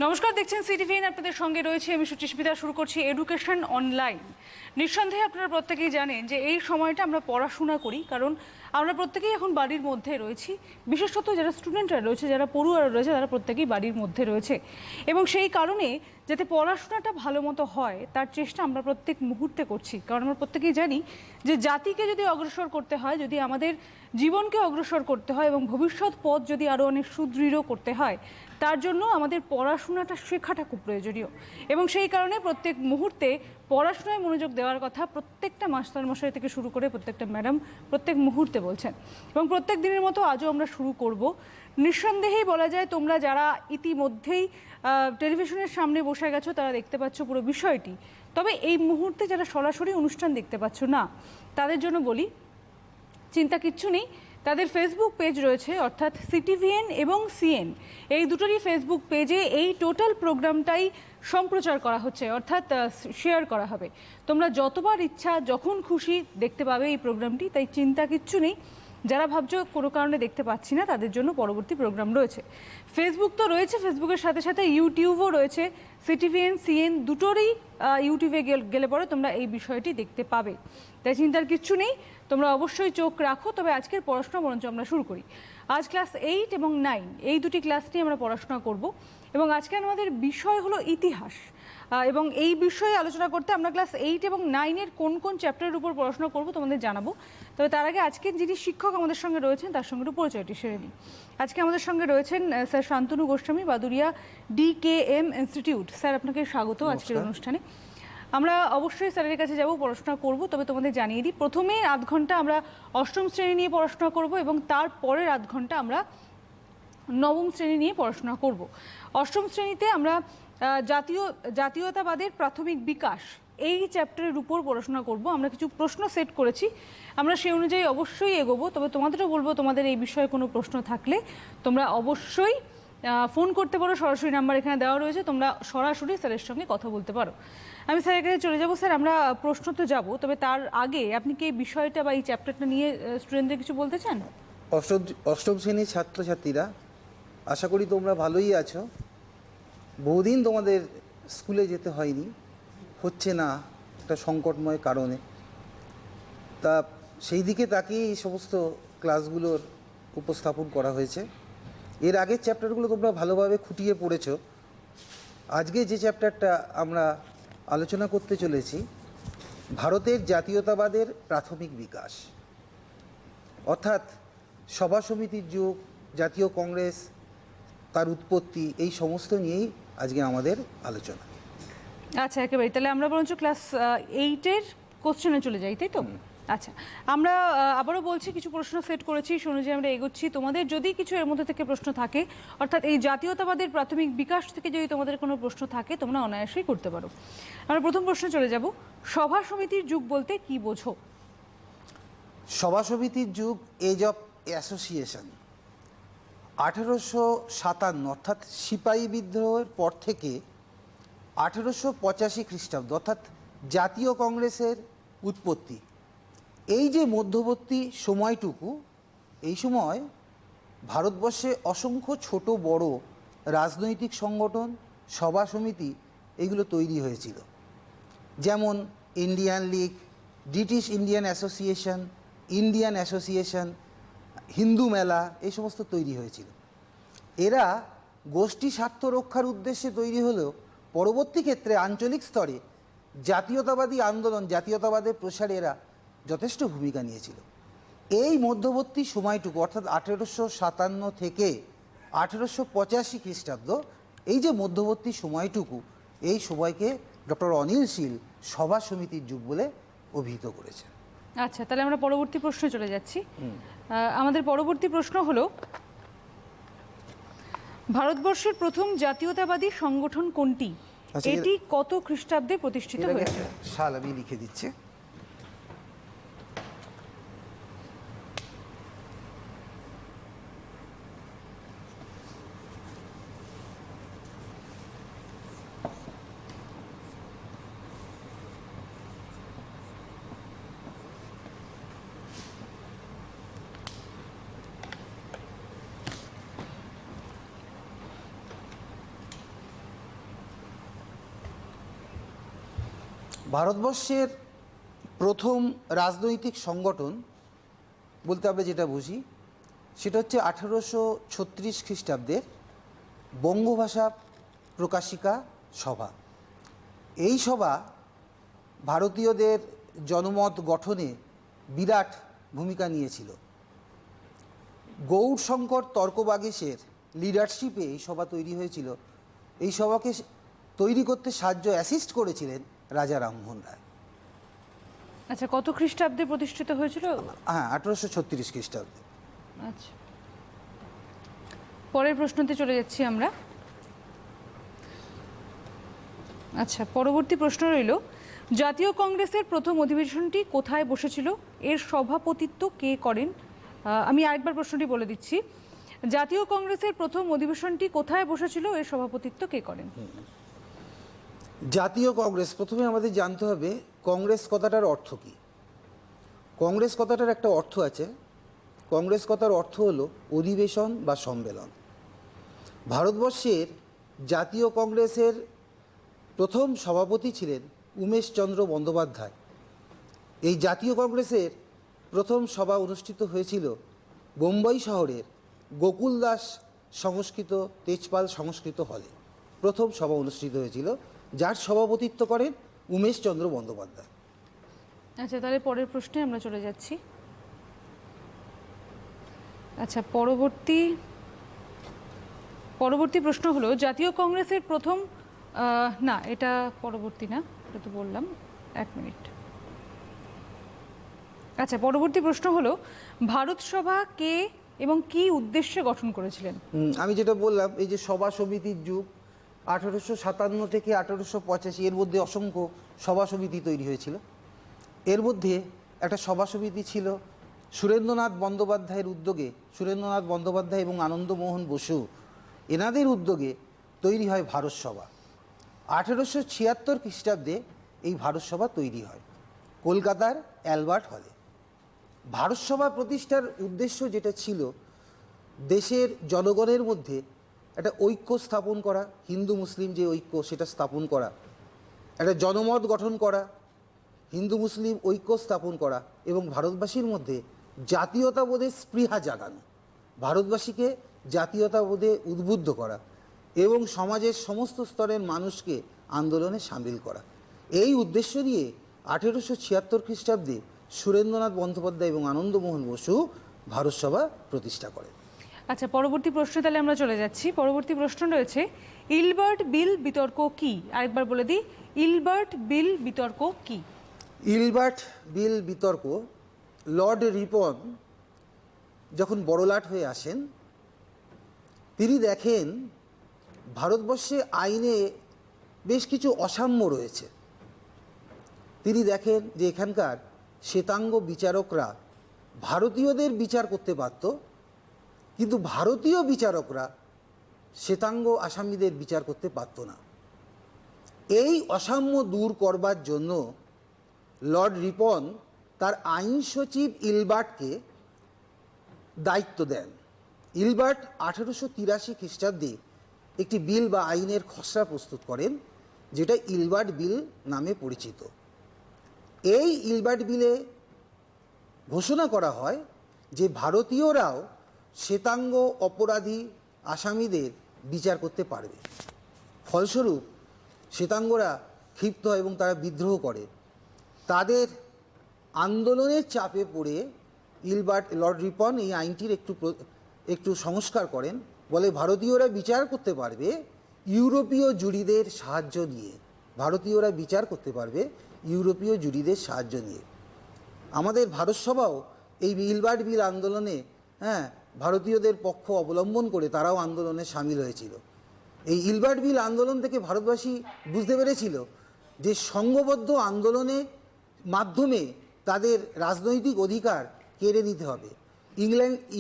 নমস্কার, দেখছেন সিটিভিএন। আপনাদের সঙ্গে রয়েছে আমি সুচিস্মিতা। শুরু করছি এডুকেশন অনলাইন। নিঃসন্দেহে আপনারা প্রত্যেকেই জানেন যে এই সময়টা আমরা পড়াশোনা করি, কারণ আমরা প্রত্যেকেই এখন বাড়ির মধ্যে রয়েছি। বিশেষত যারা স্টুডেন্টরা রয়েছে, যারা পড়ুয়ারা রয়েছে, তারা প্রত্যেকেই বাড়ির মধ্যে রয়েছে এবং সেই কারণে যাতে পড়াশোনাটা ভালো মতো হয় তার চেষ্টা আমরা প্রত্যেক মুহূর্তে করছি। কারণ আমরা প্রত্যেকেই জানি যে জাতিকে যদি অগ্রসর করতে হয়, যদি আমাদের জীবনকে অগ্রসর করতে হয় এবং ভবিষ্যৎ পথ যদি আরও অনেক সুদৃঢ় করতে হয়, তার জন্য আমাদের পড়াশোনাটা শেখাটা খুব প্রয়োজনীয়। এবং সেই কারণে প্রত্যেক মুহূর্তে পড়াশোনায় মনোযোগ দেওয়ার কথা প্রত্যেকটা মাস্টারমশাই থেকে শুরু করে প্রত্যেকটা ম্যাডাম প্রত্যেক মুহূর্তে বলছেন এবং প্রত্যেক দিনের মতো আজও আমরা শুরু করব। নিঃসন্দেহেই বলা যায়, তোমরা যারা ইতিমধ্যেই টেলিভিশনের সামনে বসে গেছো তারা দেখতে পাচ্ছ পুরো বিষয়টি। তবে এই মুহূর্তে যারা সরাসরি অনুষ্ঠান দেখতে পাচ্ছ না, তাদের জন্য বলি চিন্তা কিচ্ছু নেই। তাদের ফেসবুক পেজ রয়েছে, অর্থাৎ সিটিভিএন এবং সিএন, এই দুটোরই ফেসবুক পেজে এই টোটাল প্রোগ্রামটাই সম্প্রচার করা হচ্ছে, অর্থাৎ শেয়ার করা হবে। তোমরা যতবার ইচ্ছা যখন খুশি দেখতে পাবে এই প্রোগ্রামটি, তাই চিন্তা কিচ্ছু নেই। যারা ভাবছো কোনো কারণে দেখতে পাচ্ছি না, তাদের জন্য পরবর্তী প্রোগ্রাম রয়েছে। ফেসবুক তো রয়েছে, ফেসবুকের সাথে সাথে ইউটিউবও রয়েছে। সিটিভিএন সিএন দুটোরই ইউটিউবে গেলে পরে তোমরা এই বিষয়টি দেখতে পাবে, তাই চিন্তার কিচ্ছু নেই। তোমরা অবশ্যই চোখ রাখো। তবে আজকের পড়াশোনা বরঞ্চ আমরা শুরু করি। আজ ক্লাস 8 এবং 9 এই দুটি ক্লাস নিয়ে আমরা পড়াশোনা করব এবং আজকে আমাদের বিষয় হলো ইতিহাস। এবং এই বিষয়ে আলোচনা করতে আমরা ক্লাস 8 এবং 9-এর কোন কোন চ্যাপ্টারের উপর পড়াশোনা করব তোমাদের জানাবো। তবে তার আগে আজকে যিনি শিক্ষক আমাদের সঙ্গে রয়েছেন তার সঙ্গে একটু পরিচয়টি সেরে নিই। আজকে আমাদের সঙ্গে রয়েছেন sir Shantanu Goswami, Baduria DKM institute. Sir, আপনাকে স্বাগত আজকের অনুষ্ঠানে। আমরা অবশ্যই স্যারের কাছে যাব, পড়াশোনা করব। তবে তোমাদের জানিয়ে দিই, প্রথমে আধ ঘন্টা আমরা অষ্টম শ্রেণী নিয়ে পড়াশোনা করব এবং তারপরের আধ ঘন্টা আমরা নবম শ্রেণী নিয়ে পড়াশোনা করব। অষ্টম শ্রেণীতে আমরা জাতীয়তাবাদের প্রাথমিক বিকাশ এই চ্যাপ্টারের উপর পড়াশোনা করব। আমরা কিছু প্রশ্ন সেট করেছি, আমরা সেই অনুযায়ী অবশ্যই এগোবো। তবে তোমাদেরও বলবো, তোমাদের এই বিষয়ে কোনো প্রশ্ন থাকলে তোমরা অবশ্যই ফোন করতে পারো। সরাসরি নাম্বার এখানে দেওয়া রয়েছে, তোমরা সরাসরি স্যারের সঙ্গে কথা বলতে পারো। আমি স্যারের কাছে চলে যাব। স্যার, আমরা প্রশ্ন তো যাব, তবে তার আগে আপনি কি এই বিষয়টা বা এই চ্যাপ্টারটা নিয়ে স্টুডেন্টদের কিছু বলতে চান? অষ্টম শ্রেণীর ছাত্রছাত্রীরা, আশা করি তোমরা ভালোই আছো। বহুদিন তোমাদের স্কুলে যেতে হয়নি, হচ্ছে না একটা সংকটময় কারণে। তা সেই দিকে তাকিয়ে এই সমস্ত ক্লাসগুলোর উপস্থাপন করা হয়েছে। এর আগের চ্যাপ্টারগুলো তোমরা ভালোভাবে খুঁটিয়ে পড়েছো। আজকে যে চ্যাপ্টারটা আমরা আলোচনা করতে চলেছি, ভারতের জাতীয়তাবাদের প্রাথমিক বিকাশ, অর্থাৎ সভা সমিতির যুগ, জাতীয় কংগ্রেস, তার উৎপত্তি, এই সমস্ত নিয়েই আজকে আমাদের আলোচনা। আচ্ছা, একেবারে তাহলে আমরা বরঞ্চ ক্লাস 8-এর কোশ্চেনে চলে যাই, তাই তো? আচ্ছা, আমরা আবারও বলছি কিছু প্রশ্ন সেট করেছি, সেই অনুযায়ী আমরা এগোচ্ছি। তোমাদের যদি কিছু এর মধ্যে থেকে প্রশ্ন থাকে, অর্থাৎ এই জাতীয়তাবাদের প্রাথমিক বিকাশ থেকে যদি তোমাদের কোনো প্রশ্ন থাকে, তোমরা অনায়াসেই করতে পারো। আমরা প্রথম প্রশ্নে চলে যাব। সভা সমিতির যুগ বলতে কি বোঝো? সভা সমিতির যুগ, এজ অফ অ্যাসোসিয়েশন, 1857 অর্থাৎ সিপাহী বিদ্রোহের পর থেকে 1885 খ্রিস্টাব্দ অর্থাৎ জাতীয় কংগ্রেসের উৎপত্তি। এই যে মধ্যবর্তী সময়টুকু, এই সময় ভারতবর্ষে অসংখ্য ছোট বড় রাজনৈতিক সংগঠন, সভা সমিতি এগুলো তৈরি হয়েছিল। যেমন Indian League, British Indian association, Indian association, Hindu মেলা, এই সমস্ত তৈরি হয়েছিল। এরা গোষ্ঠী স্বার্থ রক্ষার উদ্দেশ্যে তৈরি হলেও পরবর্তী ক্ষেত্রে আঞ্চলিক স্তরে জাতীয়তাবাদী আন্দোলন, জাতীয়তাবাদের প্রসারে এরা যথেষ্ট ভূমিকা নিয়েছিল। এই মধ্যবর্তী সময়টুকু অর্থাৎ 1857 থেকে 1885 খ্রিস্টাব্দ, এই যে মধ্যবর্তী সময়টুকু, এই সময়কে ডক্টর অনিল শীল সভা সমিতির যুগ বলে অভিহিত করেছেন। আচ্ছা, তাহলে আমরা পরবর্তী প্রশ্নে চলে যাচ্ছি। আমাদের পরবর্তী প্রশ্ন হলো, ভারতবর্ষের প্রথম জাতীয়তাবাদী সংগঠন কোনটি? এটি কত খ্রিস্টাব্দে প্রতিষ্ঠিত হয়েছে? সাল আমি লিখে দিচ্ছি। ভারতবর্ষের প্রথম রাজনৈতিক সংগঠন বলতে আমরা যেটা বুঝি সেটা হচ্ছে 1836 খ্রিস্টাব্দের বঙ্গভাষা প্রকাশিকা সভা। এই সভা ভারতীয়দের জনমত গঠনে বিরাট ভূমিকা নিয়েছিল। গৌড়শঙ্কর তর্কবাগীশের লিডারশিপে এই সভা তৈরি হয়েছিল। এই সভাকে তৈরি করতে অ্যাসিস্ট করেছিলেন রাজা রামমোহন রায়। আচ্ছা, কত খ্রিস্টাব্দে প্রতিষ্ঠিত হয়েছিল? হ্যাঁ, 1836 খ্রিস্টাব্দে। আচ্ছা, পরের প্রশ্নতে চলে যাচ্ছি আমরা। আচ্ছা, পরবর্তী প্রশ্ন রইল, জাতীয় কংগ্রেসের প্রথম অধিবেশনটি কোথায় বসেছিল? এর সভাপতিত্ব কে করেন? আমি আরেকবার প্রশ্নটি বলে দিচ্ছি। জাতীয় কংগ্রেসের প্রথম অধিবেশনটি কোথায় বসেছিল? এর সভাপতিত্ব কে করেন? জাতীয় কংগ্রেস, প্রথমে আমাদের জানতে হবে কংগ্রেস কথাটার অর্থ কী। কংগ্রেস কথাটার একটা অর্থ আছে। কংগ্রেস কথার অর্থ হলো অধিবেশন বা সম্মেলন। ভারতবর্ষের জাতীয় কংগ্রেসের প্রথম সভাপতি ছিলেন উমেশচন্দ্র বন্দ্যোপাধ্যায়। এই জাতীয় কংগ্রেসের প্রথম সভা অনুষ্ঠিত হয়েছিল বোম্বাই শহরের গোকুল দাস সংস্কৃত তেজপাল সংস্কৃত হলে। প্রথম সভা অনুষ্ঠিত হয়েছিল, যার সভাপতিত্ব করেন উমেশচন্দ্র বন্দ্যোপাধ্যায়। আচ্ছা, তাহলে পরের প্রশ্নে আমরা চলে যাচ্ছি। আচ্ছা, পরবর্তী প্রশ্ন হলো, জাতীয় কংগ্রেসের প্রথম না, এটা পরবর্তী না, এটা তো বললাম। এক মিনিট। আচ্ছা, পরবর্তী প্রশ্ন হলো, ভারত সভা কে এবং কি উদ্দেশ্যে গঠন করেছিলেন? আমি যেটা বললাম, এই যে সভা সমিতির যুগ 1857 থেকে 1885, এর মধ্যে অসংখ্য সভা সমিতি তৈরি হয়েছিল। এর মধ্যে একটা সভা সমিতি ছিল সুরেন্দ্রনাথ বন্দ্যোপাধ্যায়ের উদ্যোগে। সুরেন্দ্রনাথ বন্দ্যোপাধ্যায় এবং আনন্দমোহন বসু এনাদের উদ্যোগে তৈরি হয় ভারত সভা। 1876 খ্রিস্টাব্দে এই ভারত সভা তৈরি হয় কলকাতার অ্যালবার্ট হলে। ভারত সভা প্রতিষ্ঠার উদ্দেশ্য যেটা ছিল, দেশের জনগণের মধ্যে একটা ঐক্য স্থাপন করা, হিন্দু মুসলিম যে ঐক্য সেটা স্থাপন করা, একটা জনমত গঠন করা, হিন্দু মুসলিম ঐক্য স্থাপন করা এবং ভারতবাসীর মধ্যে জাতীয়তাবোধের স্পৃহা জাগানো, ভারতবাসীকে জাতীয়তাবোধে উদ্বুদ্ধ করা এবং সমাজের সমস্ত স্তরের মানুষকে আন্দোলনে সামিল করা। এই উদ্দেশ্য নিয়ে 1876 খ্রিস্টাব্দে সুরেন্দ্রনাথ বন্দ্যোপাধ্যায় এবং আনন্দমোহন বসু ভারত সভা প্রতিষ্ঠা করেন। আচ্ছা, পরবর্তী প্রশ্নে তাহলে আমরা চলে যাচ্ছি। পরবর্তী প্রশ্ন রয়েছে, ইলবার্ট বিল বিতর্ক কি? আরেকবার বলে দিই, ইলবার্ট বিল বিতর্ক কি? ইলবার্ট বিল বিতর্ক, লর্ড রিপন যখন বড়লাট হয়ে আসেন, তিনি দেখেন ভারতবর্ষে আইনে বেশ কিছু অসাম্য রয়েছে। তিনি দেখেন যে এখানকার শ্বেতাঙ্গ বিচারকরা ভারতীয়দের বিচার করতে পারত, কিন্তু ভারতীয় বিচারকরা শ্বেতাঙ্গ আসামিদের বিচার করতে পারত না। এই অসাম্য দূর করবার জন্য লর্ড রিপন তার আইন সচিব ইলবার্টকে দায়িত্ব দেন। ইলবার্ট 1883 খ্রিস্টাব্দে একটি বিল বা আইনের খসড়া প্রস্তুত করেন, যেটা ইলবার্ট বিল নামে পরিচিত। এই ইলবার্ট বিলে ঘোষণা করা হয় যে ভারতীয়রাও শ্বেতাঙ্গ অপরাধী আসামিদের বিচার করতে পারবে। ফলস্বরূপ শ্বেতাঙ্গরা ক্ষিপ্ত হয় এবং তারা বিদ্রোহ করে। তাদের আন্দোলনের চাপে পড়ে লর্ড রিপন এই আইনটির একটু সংস্কার করেন। বলে ভারতীয়রা বিচার করতে পারবে ইউরোপীয় জুরিদের সাহায্য নিয়ে। ভারতীয়রা বিচার করতে পারবে ইউরোপীয় জুরিদের সাহায্য নিয়ে। আমাদের ভারত সভাও এই ইলবার্ট বিল আন্দোলনে ভারতীয়দের পক্ষ অবলম্বন করে তারাও আন্দোলনে সামিল হয়েছিল। এই ইলবার্ট বিল আন্দোলন থেকে ভারতবাসী বুঝতে পেরেছিল যে সংঘবদ্ধ আন্দোলনের মাধ্যমে তাদের রাজনৈতিক অধিকার কেড়ে নিতে হবে।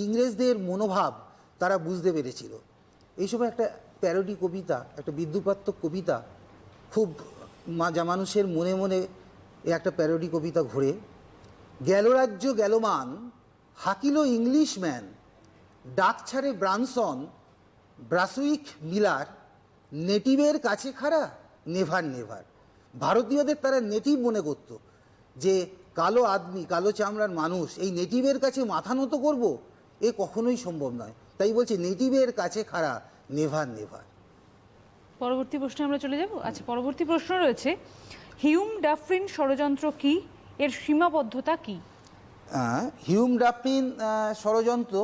ইংরেজদের মনোভাব তারা বুঝতে পেরেছিল। এই সময় একটা প্যারোডি কবিতা, একটা বিদ্রুপাত্মক কবিতা খুব মানুষের মনে মনে একটা প্যারোডি কবিতা ঘুরে, গেল রাজ্য গেল মান, হাকিল ইংলিশম্যান, ডাক ছাড়ে ব্রানসন, ব্রাসুইক মিলার, নেটিভের কাছে খাড়া নেভার নেভার। ভারতীয়দের তারা নেটিভ মনে করত, যে কালো আদমি, কালো চামড়ার মানুষ এই নেটিভের কাছে মাথা নত করব, এ কখনোই সম্ভব নয়। তাই বলছে নেটিভের কাছে খাড়া, নেভার নেভার। পরবর্তী প্রশ্নে আমরা চলে যাব। আচ্ছা, পরবর্তী প্রশ্ন রয়েছে, হিউম ডাফরিন ষড়যন্ত্র কি, এর সীমাবদ্ধতা কি? হিউম ডাফরিন ষড়যন্ত্র,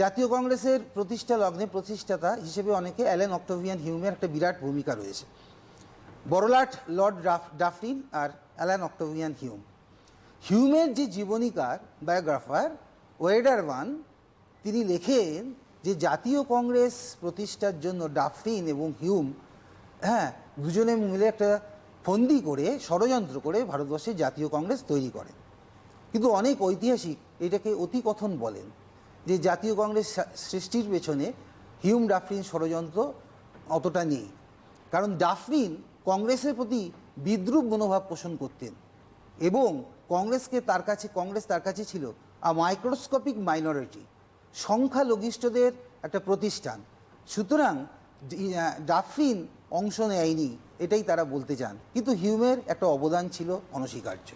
জাতীয় কংগ্রেসের প্রতিষ্ঠা লগ্নে প্রতিষ্ঠাতা হিসেবে অনেকে অ্যালেন অক্টোভিয়ান হিউমের একটা বিরাট ভূমিকা রয়েছে। বড়লাট লর্ড ডাফরিন আর অ্যালান অক্টোভিয়ান হিউম। হিউমের যে জীবনীকার বায়োগ্রাফার ওয়েডারবান, তিনি লেখেন যে জাতীয় কংগ্রেস প্রতিষ্ঠার জন্য ডাফরিন এবং হিউম দুজনে মিলে একটা ফন্দি করে, ষড়যন্ত্র করে ভারতবর্ষের জাতীয় কংগ্রেস তৈরি করেন। কিন্তু অনেক ঐতিহাসিক এটাকে অতিকথন বলেন যে জাতীয় কংগ্রেস সৃষ্টির পেছনে হিউম ডাফরিন ষড়যন্ত্র অতটা নেই, কারণ ডাফরিন কংগ্রেসের প্রতি বিদ্রূপ মনোভাব পোষণ করতেন এবং কংগ্রেস তার কাছে ছিল মাইক্রোস্কোপিক মাইনরিটি, সংখ্যালঘিষ্ঠদের একটা প্রতিষ্ঠান। সুতরাং ডাফরিন অংশ নেয়নি, এটাই তারা বলতে চান, কিন্তু হিউমের একটা অবদান ছিল অনস্বীকার্য।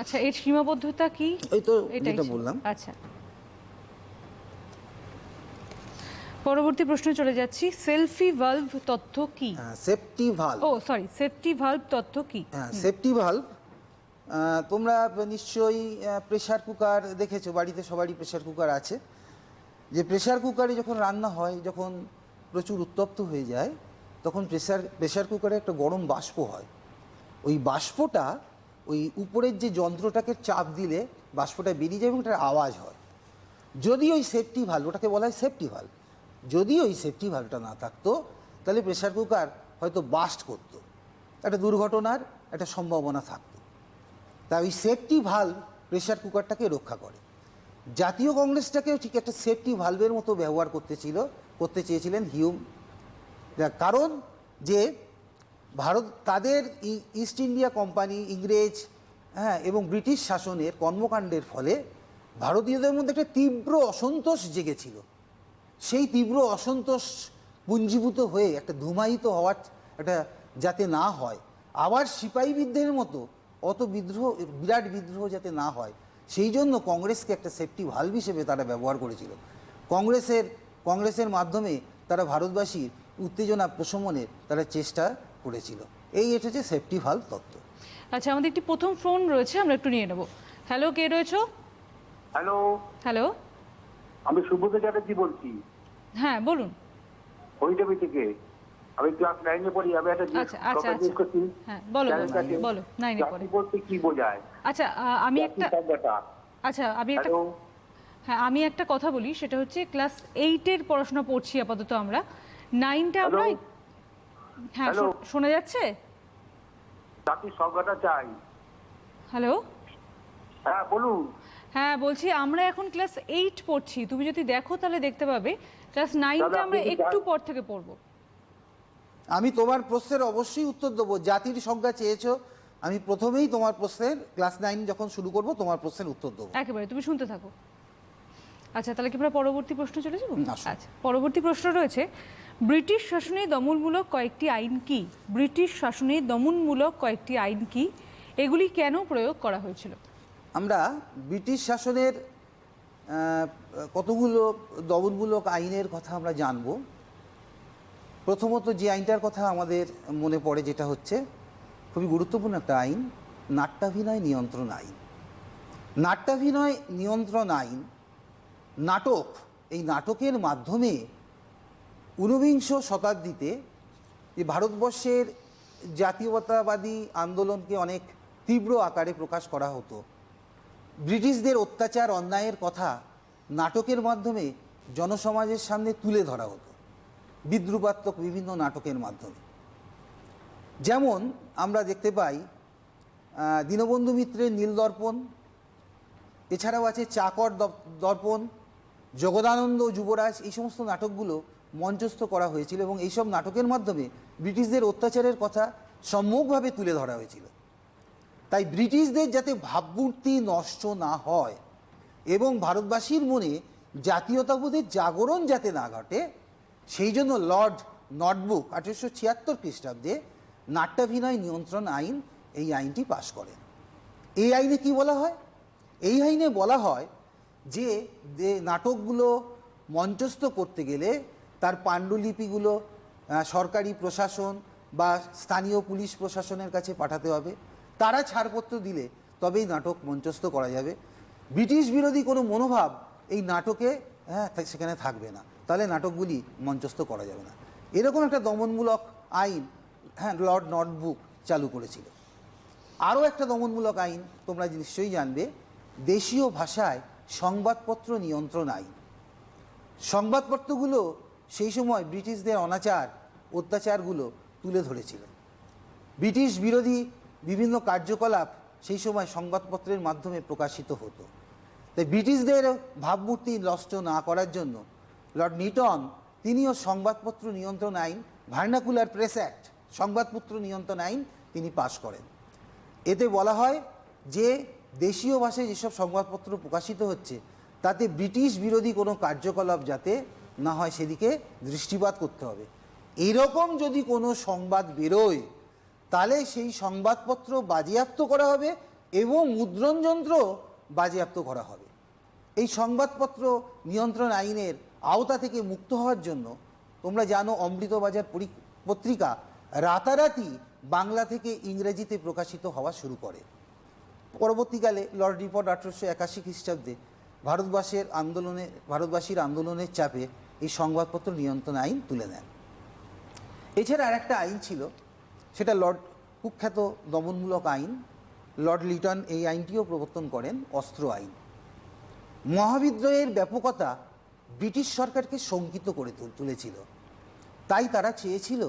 আচ্ছা, এর সীমাবদ্ধতা কি? এই তো এটাই যেটা ছিল। বললাম। আচ্ছা, পরবর্তী প্রশ্নে চলে যাচ্ছি, সেলফি ভালভ তথ্য কি? Safety valve. সেফটি ভালভ তথ্য কি? সেফটি ভালভ, তোমরা নিশ্চয়ই প্রেসার কুকার দেখেছো, বাড়িতে সবারই প্রেসার কুকার আছে। যে প্রেসার কুকারে যখন রান্না হয়, যখন প্রচুর উত্তপ্ত হয়ে যায়, তখন প্রেসার কুকারে একটা গরম বাষ্প হয়। ওই বাষ্পটা ওই উপরের যে যন্ত্রটাকে চাপ দিলে বাষ্পটা বেরিয়ে যায় এবং একটা আওয়াজ হয়। যদি ওই সেফটি ভালভ, ওটাকে বলা হয় সেফটি ভালভ, যদি ওই সেফটি ভালভটা না থাকতো তাহলে প্রেসার কুকার হয়তো বাস্ট করতো, একটা দুর্ঘটনার একটা সম্ভাবনা থাকতো। তাই ওই সেফটি ভালভ প্রেসার কুকারটাকে রক্ষা করে। জাতীয় কংগ্রেসটাকেও ঠিক একটা সেফটি ভালভের মতো ব্যবহার করতে চেয়েছিলেন হিউম, কারণ যে তাদের ইস্ট ইন্ডিয়া কোম্পানি, ইংরেজ এবং ব্রিটিশ শাসনের কর্মকাণ্ডের ফলে ভারতীয়দের মধ্যে একটা তীব্র অসন্তোষ জেগেছিল। সেই তীব্র অসন্তোষ পুঞ্জীভূত হয়ে একটা ধূমায়িত হওয়ার একটা যাতে না হয়, আবার সিপাহী বিদ্রোহের মতো বিরাট বিদ্রোহ যাতে না হয়, সেই জন্য কংগ্রেসকে একটা সেফটি ভালভ হিসেবে তারা ব্যবহার করেছিল। কংগ্রেসের মাধ্যমে তারা ভারতবাসীর উত্তেজনা প্রশমনের তারা চেষ্টা করেছিল। এটা হচ্ছে সেফটি ভালভ তত্ত্ব। আচ্ছা, আমাদের একটি প্রথম ফোন রয়েছে, আমরা একটু নিয়ে নেব। হ্যালো, কে রয়েছো? হ্যালো, আমি সুব্রত চ্যাটার্জি বলছি। হ্যাঁ, বলুন। হরিদেবী থেকে। আমি ক্লাস 9-এ পড়ি। আমি একটা জিজ্ঞেস করছি। হ্যাঁ, বলো 9-এ পড়ি বলতে কি বোঝায়? আচ্ছা, আমি একটা কথা বলি, সেটা হচ্ছে ক্লাস 8-এর পড়াশোনা পড়ছি আপাতত আমরা। 9টা আমরা হ্যাঁ, শোনা যাচ্ছে? জাতির সংজ্ঞাটা চাই। হ্যালো, হ্যাঁ বলুন। হ্যাঁ বলছি, আমরা এখন ক্লাস 8 পড়ছি। তুমি যদি দেখো তাহলে দেখতে পাবে ক্লাস 9টা আমরা একটু পর থেকে পড়বো। আমি তোমার প্রশ্নের অবশ্যই উত্তর দেবো। জাতির সংজ্ঞা চেয়েছো, আমি প্রথমেই তোমার প্রশ্নের ক্লাস 9 যখন শুরু করব তোমার প্রশ্নের উত্তর দেবো। একেবারে, তুমি শুনতে থাকো। আচ্ছা, তাহলে কি আমরা পরবর্তী প্রশ্নে চলে যাব? আসুন। আচ্ছা, পরবর্তী প্রশ্ন রয়েছে, ব্রিটিশ শাসনে দমনমূলক কয়েকটি আইন কি? ব্রিটিশ শাসনে দমনমূলক কয়েকটি আইন কি? এগুলি কেন প্রয়োগ করা হয়েছিল? আমরা ব্রিটিশ শাসনের কতগুলো দমনমূলক আইনের কথা আমরা জানব। প্রথমত যে আইনটার কথা আমাদের মনে পড়ে, যেটা হচ্ছে খুবই গুরুত্বপূর্ণ একটা আইন, নাট্যাভিনয় নিয়ন্ত্রণ আইন। নাট্যাভিনয় নিয়ন্ত্রণ আইন, নাটক, এই নাটকের মাধ্যমে ঊনবিংশ শতাব্দীতে যে ভারতবর্ষের জাতীয়তাবাদী আন্দোলনকে অনেক তীব্র আকারে প্রকাশ করা হতো। ব্রিটিশদের অত্যাচার, অন্যায়ের কথা নাটকের মাধ্যমে জনসমাজের সামনে তুলে ধরা হতো, বিদ্রুপাত্মক বিভিন্ন নাটকের মাধ্যমে। যেমন আমরা দেখতে পাই দীনবন্ধু মিত্রের নীলদর্পণ, এছাড়াও আছে চাকর দর্পণ, জগদানন্দ, যুবরাজ, এই সমস্ত নাটকগুলো মঞ্চস্থ করা হয়েছিল এবং এইসব নাটকের মাধ্যমে ব্রিটিশদের অত্যাচারের কথা সম্যকভাবে তুলে ধরা হয়েছিল। তাই ব্রিটিশদের যাতে ভাবমূর্তি নষ্ট না হয় এবং ভারতবাসীর মনে জাতীয়তাবোধের জাগরণ যাতে না ঘটে, সেই জন্য লর্ড নটবুক 1876 খ্রিস্টাব্দে নাট্যাভিনয় নিয়ন্ত্রণ আইন, এই আইনটি পাশ করেন। এই আইনে কি বলা হয়? এই আইনে বলা হয় যে নাটকগুলো মঞ্চস্থ করতে গেলে তার পাণ্ডুলিপিগুলো সরকারি প্রশাসন বা স্থানীয় পুলিশ প্রশাসনের কাছে পাঠাতে হবে। তারা ছাড়পত্র দিলে তবেই নাটক মঞ্চস্থ করা যাবে। ব্রিটিশ বিরোধী কোনো মনোভাব এই নাটকে সেখানে থাকবে না, তাহলে নাটকগুলি মঞ্চস্থ করা যাবে না। এরকম একটা দমনমূলক আইন লর্ড নর্থব্রুক চালু করেছিল। আরও একটা দমনমূলক আইন তোমরা নিশ্চয়ই জানবে, দেশীয় ভাষায় সংবাদপত্র নিয়ন্ত্রণ আইন। সংবাদপত্রগুলো সেই সময় ব্রিটিশদের অনাচার অত্যাচারগুলো তুলে ধরেছিল। ব্রিটিশ বিরোধী বিভিন্ন কার্যকলাপ সেই সময় সংবাদপত্রের মাধ্যমে প্রকাশিত হতো। তাই ব্রিটিশদের ভাবমূর্তি নষ্ট না করার জন্য লর্ড নিটন তিনিও সংবাদপত্র নিয়ন্ত্রণ আইন, ভার্নাকুলার প্রেস অ্যাক্ট, সংবাদপত্র নিয়ন্ত্রণ আইন তিনি পাশ করেন। এতে বলা হয় যে দেশীয় ভাষায় যেসব সংবাদপত্র প্রকাশিত হচ্ছে তাতে ব্রিটিশ বিরোধী কোনো কার্যকলাপ যাতে না হয় সেদিকে দৃষ্টিপাত করতে হবে। এরকম যদি কোনো সংবাদ বেরোয় তাহলে সেই সংবাদপত্র বাজেয়াপ্ত করা হবে এবং মুদ্রণযন্ত্র বাজেয়াপ্ত করা হবে। এই সংবাদপত্র নিয়ন্ত্রণ আইনের আওতা থেকে মুক্ত হওয়ার জন্য তোমরা জানো অমৃতবাজার পত্রিকা রাতারাতি বাংলা থেকে ইংরেজিতে প্রকাশিত হওয়া শুরু করে। পরবর্তীকালে লর্ড রিপোর্ট 1881 খ্রিস্টাব্দে ভারতবাসীর আন্দোলনের চাপে এই সংবাদপত্র নিয়ন্ত্রণ আইন তুলে নেন। এছাড়া আর একটা আইন ছিল, সেটা কুখ্যাত দমনমূলক আইন, লর্ড লিটন এই আইনটিও প্রবর্তন করেন, অস্ত্র আইন। মহাবিদ্রোহের ব্যাপকতা ব্রিটিশ সরকারকে শঙ্কিত করে তুলেছিল। তাই তারা চেয়েছিল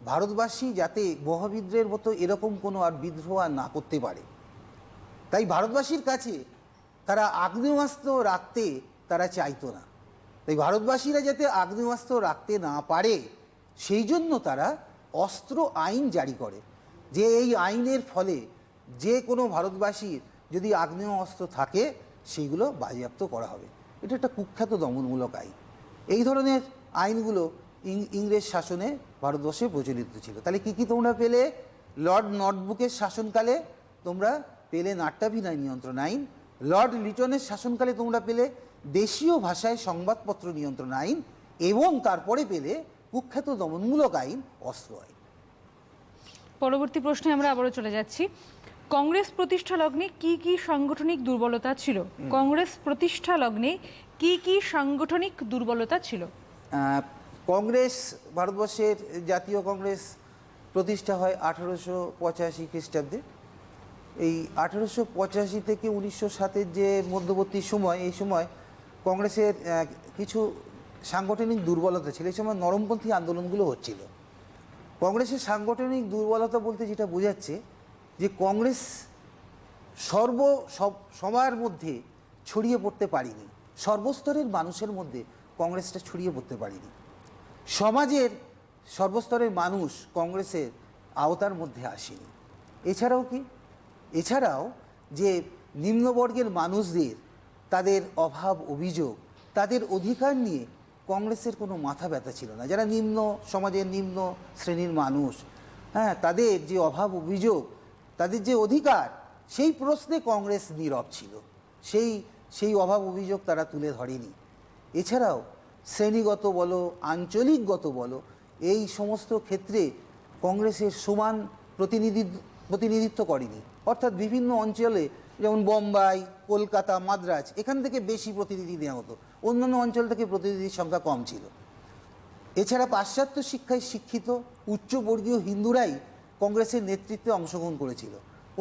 ভারতবাসী যাতে মহাবিদ্রোহের মতো এরকম কোনো আর বিদ্রোহ আর না করতে পারে। তাই ভারতবাসীর কাছে তারা আগ্নেয়াস্ত্র রাখতে তারা চাইতো না। তাই ভারতবাসীরা যাতে আগ্নেয়াস্ত্র রাখতে না পারে সেই জন্য তারা অস্ত্র আইন জারি করে, যে এই আইনের ফলে যে কোনো ভারতবাসীর যদি আগ্নেয় অস্ত্র থাকে সেইগুলো বাজেয়াপ্ত করা হবে। এটা একটা কুখ্যাত দমনমূলক আইন। এই ধরনের আইনগুলো ইংরেজ শাসনে ভারতবর্ষে প্রচলিত ছিল। তাহলে কী কী তোমরা পেলে? লর্ড নর্থব্রুকের শাসনকালে তোমরা পেলে নাট্যাভিনয় নিয়ন্ত্রণ আইন, লর্ড লিটনের শাসনকালে তোমরা পেলে দেশীয় ভাষায় সংবাদপত্র নিয়ন্ত্রণ আইন, এবং তারপরে পেলে কুখ্যাত দমনমূলক আইন, অস্ত্র আইন। পরবর্তী প্রশ্নে আমরা আবারও চলে যাচ্ছি। কংগ্রেস প্রতিষ্ঠা লগ্নে কি কি সাংগঠনিক দুর্বলতা ছিল? কংগ্রেস প্রতিষ্ঠা লগ্নে কি কি সাংগঠনিক দুর্বলতা ছিল? কংগ্রেস, ভারতবর্ষের জাতীয় কংগ্রেস প্রতিষ্ঠা হয় 1885 খ্রিস্টাব্দে। এই 1885 থেকে 1907 যে মধ্যবর্তী সময়, এই সময় কংগ্রেসের কিছু সাংগঠনিক দুর্বলতা ছিল। এই সময় নরমপন্থী আন্দোলনগুলো হচ্ছিল। কংগ্রেসের সাংগঠনিক দুর্বলতা বলতে যেটা বোঝাচ্ছে যে কংগ্রেস সবার মধ্যে ছড়িয়ে পড়তে পারেনি, সর্বস্তরের মানুষের মধ্যে কংগ্রেসটা ছড়িয়ে পড়তে পারেনি। সমাজের সর্বস্তরের মানুষ কংগ্রেসের আওতার মধ্যে আসেনি। এছাড়াও যে নিম্নবর্গের মানুষদের তাদের অভাব অভিযোগ, তাদের অধিকার নিয়ে কংগ্রেসের কোনো মাথা ব্যথা ছিল না। যারা সমাজের নিম্ন শ্রেণীর মানুষ, তাদের যে অভাব অভিযোগ, তাদের যে অধিকার, সেই প্রশ্নে কংগ্রেস নীরব ছিল। সেই অভাব অভিযোগ তারা তুলে ধরেনি। এছাড়াও শ্রেণীগত বলো, আঞ্চলিকগত বলো, এই সমস্ত ক্ষেত্রে কংগ্রেসের সমান প্রতিনিধিত্ব করেনি। অর্থাৎ বিভিন্ন অঞ্চলে, যেমন বোম্বাই, কলকাতা, মাদ্রাজ, এখান থেকে বেশি প্রতিনিধি নেওয়া হতো, অন্যান্য অঞ্চল থেকে প্রতিনিধির সংখ্যা কম ছিল। এছাড়া পাশ্চাত্য শিক্ষায় শিক্ষিত উচ্চবর্গীয় হিন্দুরাই কংগ্রেসের নেতৃত্বে অংশগ্রহণ করেছিল,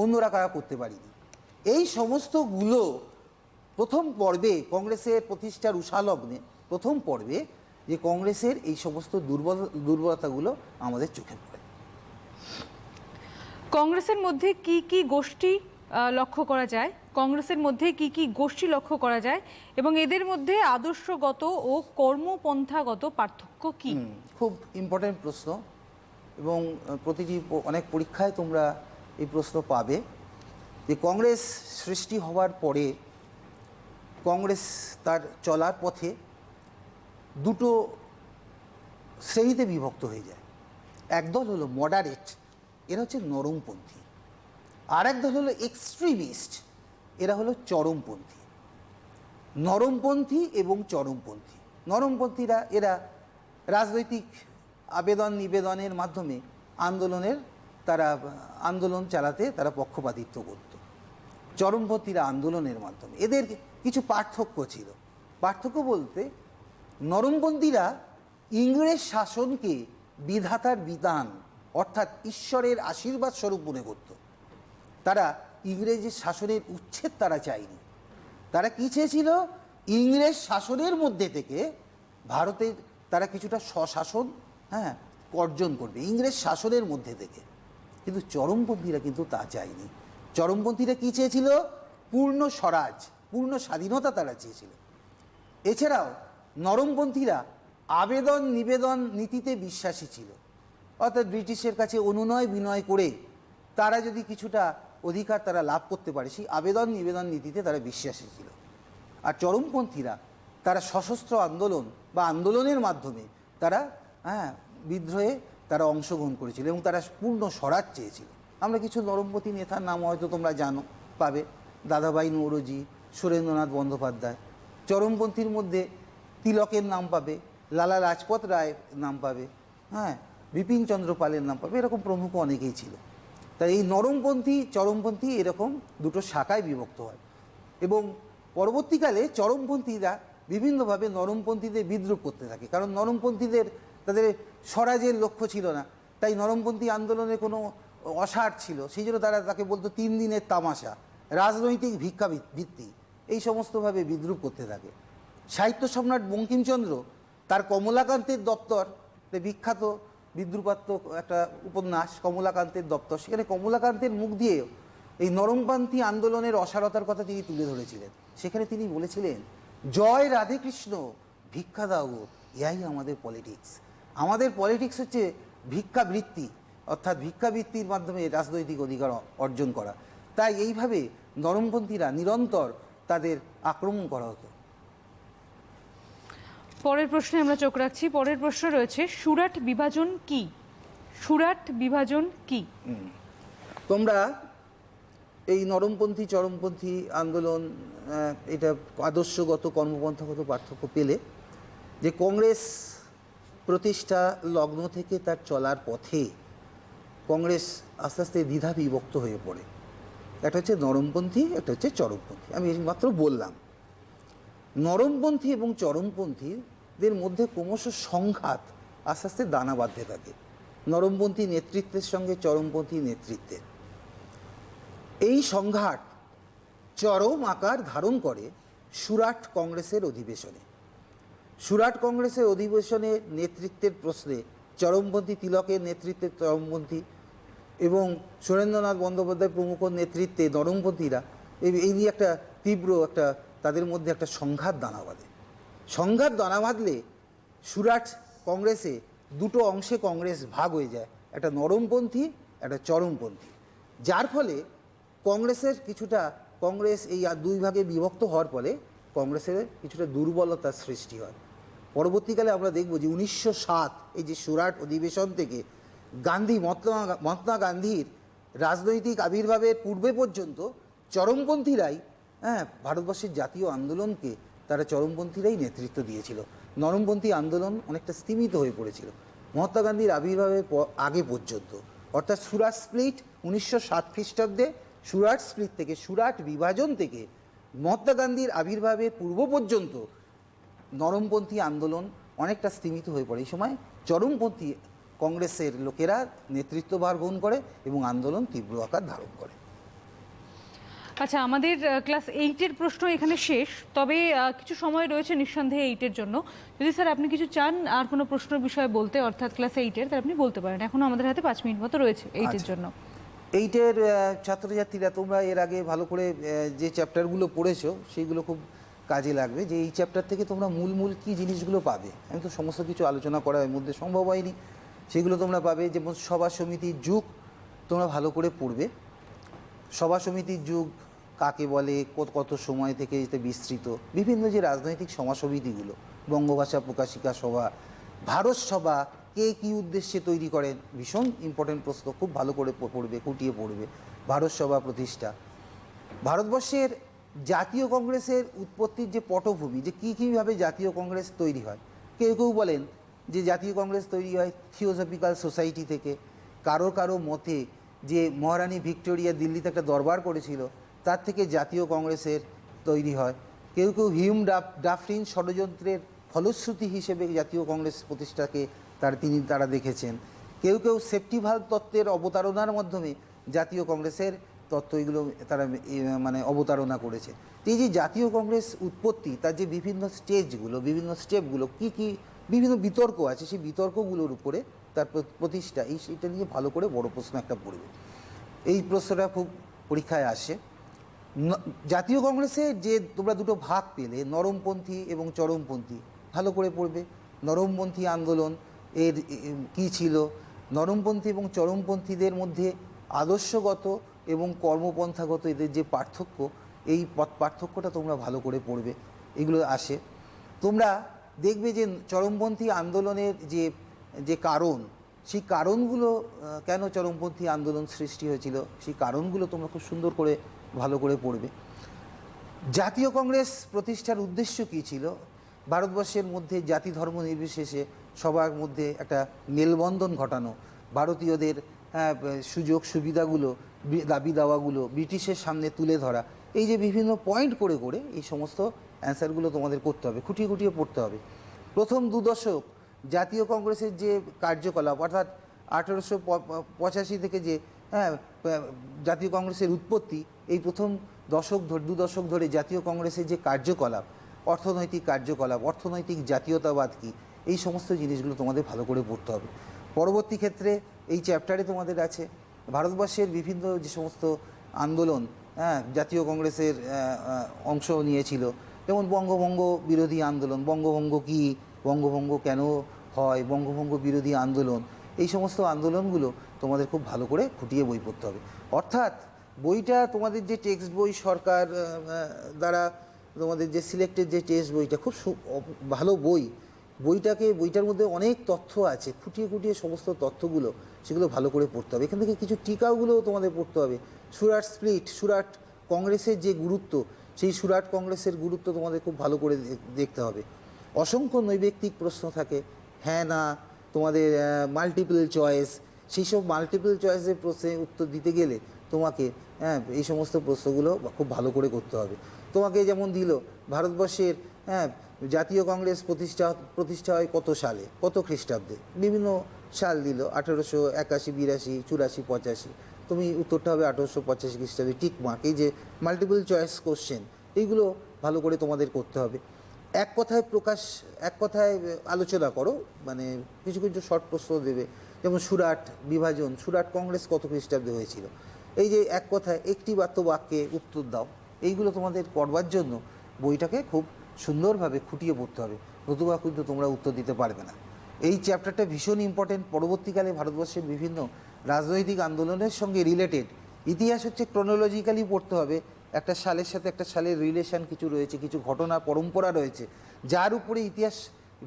অন্যরা কারা করতে পারেনি। এই সমস্তগুলো প্রথম পর্বে, কংগ্রেসের প্রতিষ্ঠার উষালগ্নে প্রথম পর্বে যে কংগ্রেসের এই সমস্ত দুর্বলতাগুলো আমাদের চোখে পড়ে। কংগ্রেসের মধ্যে কি কি গোষ্ঠী লক্ষ্য করা যায়? কংগ্রেসের মধ্যে কি কি গোষ্ঠী লক্ষ্য করা যায় এবং এদের মধ্যে আদর্শগত ও কর্মপন্থাগত পার্থক্য কি? খুব ইম্পর্টেন্ট প্রশ্ন, এবং প্রতিটি অনেক পরীক্ষায় তোমরা এই প্রশ্ন পাবে যে কংগ্রেস সৃষ্টি হওয়ার পরে কংগ্রেস তার চলার পথে দুটো শ্রেণীতে বিভক্ত হয়ে যায়। একদল হলো মডারেট, এরা হচ্ছে নরমপন্থী। আর এক দল হলো এক্সট্রিমিস্ট, এরা হলো চরমপন্থী। নরমপন্থী এবং চরমপন্থী। নরমপন্থীরা এরা রাজনৈতিক আবেদন নিবেদনের মাধ্যমে আন্দোলন চালাতে তারা পক্ষপাতিত্ব করত। চরমপন্থীরা আন্দোলনের মাধ্যমে। এদের কিছু পার্থক্য ছিল। পার্থক্য বলতে নরমপন্থীরা ইংরেজ শাসনকে বিধাতার বিধান অর্থাৎ ঈশ্বরের আশীর্বাদ স্বরূপ মনে করত। তারা ইংরেজের শাসনের উচ্ছেদ তারা চায়নি। তারা কী চেয়েছিল? ইংরেজ শাসনের মধ্যে থেকে ভারতের তারা কিছুটা স্বশাসন অর্জন করবে ইংরেজ শাসনের মধ্যে থেকে। কিন্তু চরমপন্থীরা কিন্তু তা চায়নি। চরমপন্থীরা কী চেয়েছিল? পূর্ণ স্বরাজ, পূর্ণ স্বাধীনতা তারা চেয়েছিল। এছাড়াও নরমপন্থীরা আবেদন নিবেদন নীতিতে বিশ্বাসী ছিল, অর্থাৎ ব্রিটিশের কাছে অনুনয় বিনয় করে তারা যদি কিছুটা অধিকার তারা লাভ করতে পারে, সেই আবেদন নিবেদন নীতিতে তারা বিশ্বাসী ছিল। আর চরমপন্থীরা তারা সশস্ত্র আন্দোলন বা আন্দোলনের মাধ্যমে তারা বিদ্রোহে তারা অংশগ্রহণ করেছিল এবং তারা পূর্ণ স্বরাজ চেয়েছিল। আমরা কিছু নরমপন্থী নেতার নাম হয়তো তোমরা পাবে, দাদাভাই নৌরোজি, সুরেন্দ্রনাথ বন্দ্যোপাধ্যায়। চরমপন্থীর মধ্যে তিলকের নাম পাবে, লালা লাজপত রায়ের নাম পাবে, বিপিন চন্দ্র পালের নাম পাবে, এরকম প্রমুখ অনেকেই ছিল। তাই এই নরমপন্থী চরমপন্থী এরকম দুটো শাখায় বিভক্ত হয় এবং পরবর্তীকালে চরমপন্থীরা বিভিন্নভাবে নরমপন্থীদের বিদ্রুপ করতে থাকে। কারণ নরমপন্থীদের তাদের স্বরাজের লক্ষ্য ছিল না, তাই নরমপন্থী আন্দোলনে কোনো অসাড় ছিল, সেই জন্য তারা তাকে বলতো 3 দিনের তামাশা, রাজনৈতিক ভিক্ষা ভিত্তি, এই সমস্তভাবে বিদ্রুপ করতে থাকে। সাহিত্য সম্রাট বঙ্কিমচন্দ্র তার কমলাকান্তের দপ্তর, বিখ্যাত বিদ্রুপাত্মক একটা উপন্যাস কমলাকান্তের দপ্তর, সেখানে কমলাকান্তের মুখ দিয়ে এই নরমপন্থী আন্দোলনের অসারতার কথা তিনি তুলে ধরেছিলেন। সেখানে তিনি বলেছিলেন, জয় রাধেকৃষ্ণ, ভিক্ষা দাও গো, ইহাই আমাদের পলিটিক্স। আমাদের পলিটিক্স হচ্ছে ভিক্ষাবৃত্তি, অর্থাৎ ভিক্ষাবৃত্তির মাধ্যমে রাজনৈতিক অধিকার অর্জন করা। তাই এইভাবে নরমপন্থীরা নিরন্তর তাদের আক্রমণ করা হতো। পরের প্রশ্নে আমরা চোখ রাখছি। পরের প্রশ্ন রয়েছে, সুরাট বিভাজন কি? সুরাট বিভাজন কি? তোমরা এই নরমপন্থী চরমপন্থী আন্দোলন, এটা আদর্শগত কর্মপন্থাগত পার্থক্য পেলে যে কংগ্রেস প্রতিষ্ঠা লগ্ন থেকে তার চলার পথে কংগ্রেস আস্তে আস্তে দ্বিধা বিভক্ত হয়ে পড়ে। একটা হচ্ছে নরমপন্থী, একটা হচ্ছে চরমপন্থী। আমি মাত্র বললাম নরমপন্থী এবং চরমপন্থীদের মধ্যে ক্রমশ সংঘাত আস্তে আস্তে দানা বাঁধতে থাকে, নরমপন্থী নেতৃত্বের সঙ্গে চরমপন্থী নেতৃত্বের। এই সংঘাত চরম আকার ধারণ করে সুরাট কংগ্রেসের অধিবেশনে। সুরাট কংগ্রেসের অধিবেশনে নেতৃত্বের প্রশ্নে চরমপন্থী তিলকের নেতৃত্বে চরমপন্থী এবং সুরেন্দ্রনাথ বন্দ্যোপাধ্যায় প্রমুখ নেতৃত্বে নরমপন্থীরা এই নিয়ে একটা তীব্র একটা তাদের মধ্যে একটা সংঘাত দানা বাঁধে। সংঘাত দানা বাঁধলে সুরাট কংগ্রেসে দুটো অংশে কংগ্রেস ভাগ হয়ে যায়, একটা নরমপন্থী একটা চরমপন্থী, যার ফলে কংগ্রেস এই দুই ভাগে বিভক্ত হওয়ার ফলে কংগ্রেসের কিছুটা দুর্বলতার সৃষ্টি হয়। পরবর্তীকালে আমরা দেখব যে 1907 এই যে সুরাট অধিবেশন থেকে মহাত্মা গান্ধীর রাজনৈতিক আবির্ভাবের পূর্বে পর্যন্ত চরমপন্থীরাই ভারতবর্ষের জাতীয় আন্দোলনকে তারা চরমপন্থীরাই নেতৃত্ব দিয়েছিল। নরমপন্থী আন্দোলন অনেকটা স্তীমিত হয়ে পড়েছিল মহাত্মা গান্ধীর আবির্ভাবের আগে পর্যন্ত। অর্থাৎ সুরাট স্প্লিট 1907 খ্রিস্টাব্দে সুরাট স্প্লিট থেকে সুরাট বিভাজন থেকে মহাত্মা গান্ধীর আবির্ভাবের পূর্ব পর্যন্ত নরমপন্থী আন্দোলন অনেকটা স্তীমিত হয়ে পড়ে। এই সময় চরমপন্থী কংগ্রেসের লোকেরা নেতৃত্বভার গ্রহণ করে এবং আন্দোলন তীব্র আকার ধারণ করে। আচ্ছা, আমাদের ক্লাস 8-এর প্রশ্ন এখানে শেষ, তবে কিছু সময় রয়েছে নিঃসন্দেহে 8-এর জন্য। যদি স্যার আপনি কিছু চান আর কোনো প্রশ্নের বিষয়ে বলতে, অর্থাৎ ক্লাস 8-এর, তাহলে আপনি বলতে পারেন। এখনও আমাদের হাতে 5 মিনিট মতো রয়েছে 8-এর জন্য। 8-এর ছাত্রছাত্রীরা তোমরা এর আগে ভালো করে যে চ্যাপ্টারগুলো পড়েছো সেইগুলো খুব কাজে লাগবে। যে এই চ্যাপ্টার থেকে তোমরা মূল কী জিনিসগুলো পাবে, আমি তো সমস্ত কিছু আলোচনা করা এর মধ্যে সম্ভব হয়নি, সেগুলো তোমরা পাবে। যেমন সভা সমিতির যুগ তোমরা ভালো করে পড়বে। সভা সমিতির যুগ কাকে বলে, কত সময় থেকে এতে বিস্তৃত, বিভিন্ন যে রাজনৈতিক সভা সমিতিগুলো, বঙ্গভাষা প্রকাশিকা সভা, ভারত সভা, কে কী উদ্দেশ্যে তৈরি করেন, ভীষণ ইম্পর্টেন্ট প্রশ্ন, খুব ভালো করে পড়বে, খুঁটিয়ে পড়বে। ভারত সভা প্রতিষ্ঠা, ভারতবর্ষের জাতীয় কংগ্রেসের উৎপত্তির যে পটভূমি, যে কীভাবে জাতীয় কংগ্রেস তৈরি হয়। কেউ কেউ বলেন যে জাতীয় কংগ্রেস তৈরি হয় থিওসফিক্যাল সোসাইটি থেকে, কারো কারো মতে যে মহারানী ভিক্টোরিয়া দিল্লিতে একটা দরবার করেছিল তার থেকে জাতীয় কংগ্রেসের তৈরি হয়। কেউ কেউ হিউম ডাফরিন ষড়যন্ত্রের ফলশ্রুতি হিসেবে জাতীয় কংগ্রেস প্রতিষ্ঠাকে তারা দেখেছেন। কেউ কেউ সেফটি ভাল্ব তত্ত্বের অবতারণার মাধ্যমে জাতীয় কংগ্রেসের তত্ত্ব এগুলো তারা মানে অবতারণা করেছে। এই যে জাতীয় কংগ্রেস উৎপত্তি, তার যে বিভিন্ন স্টেজগুলো, বিভিন্ন স্টেপগুলো, কি বিভিন্ন বিতর্ক আছে, সেই বিতর্কগুলোর উপরে তার প্রতিষ্ঠা, এটা নিয়ে ভালো করে বড় প্রশ্ন একটা পড়বে। এই প্রশ্নটা খুব পরীক্ষায় আসে। জাতীয় কংগ্রেসে যে তোমরা দুটো ভাগ পেলে, নরমপন্থী এবং চরমপন্থী, ভালো করে পড়বে। নরমপন্থী আন্দোলন এর কী ছিল, নরমপন্থী এবং চরমপন্থীদের মধ্যে আদর্শগত এবং কর্মপন্থাগত এদের যে পার্থক্য, এই পার্থক্যটা তোমরা ভালো করে পড়বে। এগুলো আসে। তোমরা দেখবে যে চরমপন্থী আন্দোলনের যে কারণ, সেই কারণগুলো, কেন চরমপন্থী আন্দোলন সৃষ্টি হয়েছিল, সেই কারণগুলো তোমরা খুব সুন্দর করে ভালো করে পড়বে। জাতীয় কংগ্রেস প্রতিষ্ঠার উদ্দেশ্য কী ছিল, ভারতবর্ষের মধ্যে জাতি ধর্ম নির্বিশেষে সবার মধ্যে একটা মেলবন্ধন ঘটানো, ভারতীয়দের সুযোগ সুবিধাগুলো, দাবি দাওয়াগুলো ব্রিটিশের সামনে তুলে ধরা। এই যে বিভিন্ন পয়েন্ট করে করে এই সমস্ত অ্যান্সারগুলো তোমাদের করতে হবে, খুঁটিয়ে খুঁটিয়ে পড়তে হবে। প্রথম 2 দশক জাতীয় কংগ্রেসের যে কার্যকলাপ, অর্থাৎ 1885 থেকে যে জাতীয় কংগ্রেসের উৎপত্তি, এই প্রথম 2 দশক ধরে জাতীয় কংগ্রেসের যে কার্যকলাপ, অর্থনৈতিক কার্যকলাপ, অর্থনৈতিক জাতীয়তাবাদ কী, এই সমস্ত জিনিসগুলো তোমাদের ভালো করে পড়তে হবে। পরবর্তী ক্ষেত্রে এই চ্যাপ্টারে তোমাদের আছে ভারতবর্ষের বিভিন্ন যে সমস্ত আন্দোলন জাতীয় কংগ্রেসের অংশ নিয়েছিল, যেমন বঙ্গভঙ্গ বিরোধী আন্দোলন, বঙ্গভঙ্গ কী, বঙ্গভঙ্গ কেন হয়, বঙ্গভঙ্গ বিরোধী আন্দোলন, এই সমস্ত আন্দোলনগুলো তোমাদের খুব ভালো করে খুঁটিয়ে বই পড়তে হবে। অর্থাৎ বইটা তোমাদের যে টেক্সট বই সরকার দ্বারা তোমাদের যে সিলেক্টেড যে টেক্সট বইটা, খুব ভালো বই। বইটার মধ্যে অনেক তথ্য আছে, খুঁটিয়ে খুঁটিয়ে সমস্ত তথ্যগুলো সেগুলো ভালো করে পড়তে হবে। এখান থেকে কিছু টিকাগুলোও তোমাদের পড়তে হবে। সুরাট স্প্লিট, সুরাট কংগ্রেসের যে গুরুত্ব, সেই সুরাট কংগ্রেসের গুরুত্ব তোমাদের খুব ভালো করে দেখতে হবে। অসংখ্য নৈবেক্তিক প্রশ্ন থাকে, হ্যাঁ না, তোমাদের মাল্টিপল চয়েস, সেই সব মাল্টিপল চয়েসের প্রশ্নের উত্তর দিতে গেলে তোমাকে এই সমস্ত প্রশ্নগুলো খুব ভালো করে করতে হবে। তোমাকে যেমন দিল ভারতবর্ষের জাতীয় কংগ্রেস প্রতিষ্ঠা হয় কত সালে, কত খ্রিস্টাব্দে, বিভিন্ন সাল দিল, 1881, 82, 84, 85, তুমি উত্তরটা হবে 1885 খ্রিস্টাব্দে, টিক মার্ক। এই যে মাল্টিপল চয়েস কোশ্চেন, এইগুলো ভালো করে তোমাদের করতে হবে। এক কথায় আলোচনা করো, মানে কিছু কিছু শর্ট প্রশ্ন দেবে, যেমন সুরাট বিভাজন, সুরাট কংগ্রেস কত খ্রিস্টাব্দে হয়েছিল, এই যে এক কথায় একটি বাক্যে উত্তর দাও। এইগুলো তোমাদের করবার জন্য বইটাকে খুব সুন্দরভাবে খুঁটিয়ে পড়তে হবে, নতুবা কিন্তু তোমরা উত্তর দিতে পারবে না। এই চ্যাপ্টারটা ভীষণ ইম্পর্টেন্ট। পরবর্তীকালে ভারতবর্ষের বিভিন্ন রাজনৈতিক আন্দোলনের সঙ্গে রিলেটেড ইতিহাস হচ্ছে ক্রোনোলজিক্যালি পড়তে হবে। একটা সালের সাথে একটা সালের রিলেশন কিছু রয়েছে, কিছু ঘটনা পরম্পরা রয়েছে, যার উপরে ইতিহাস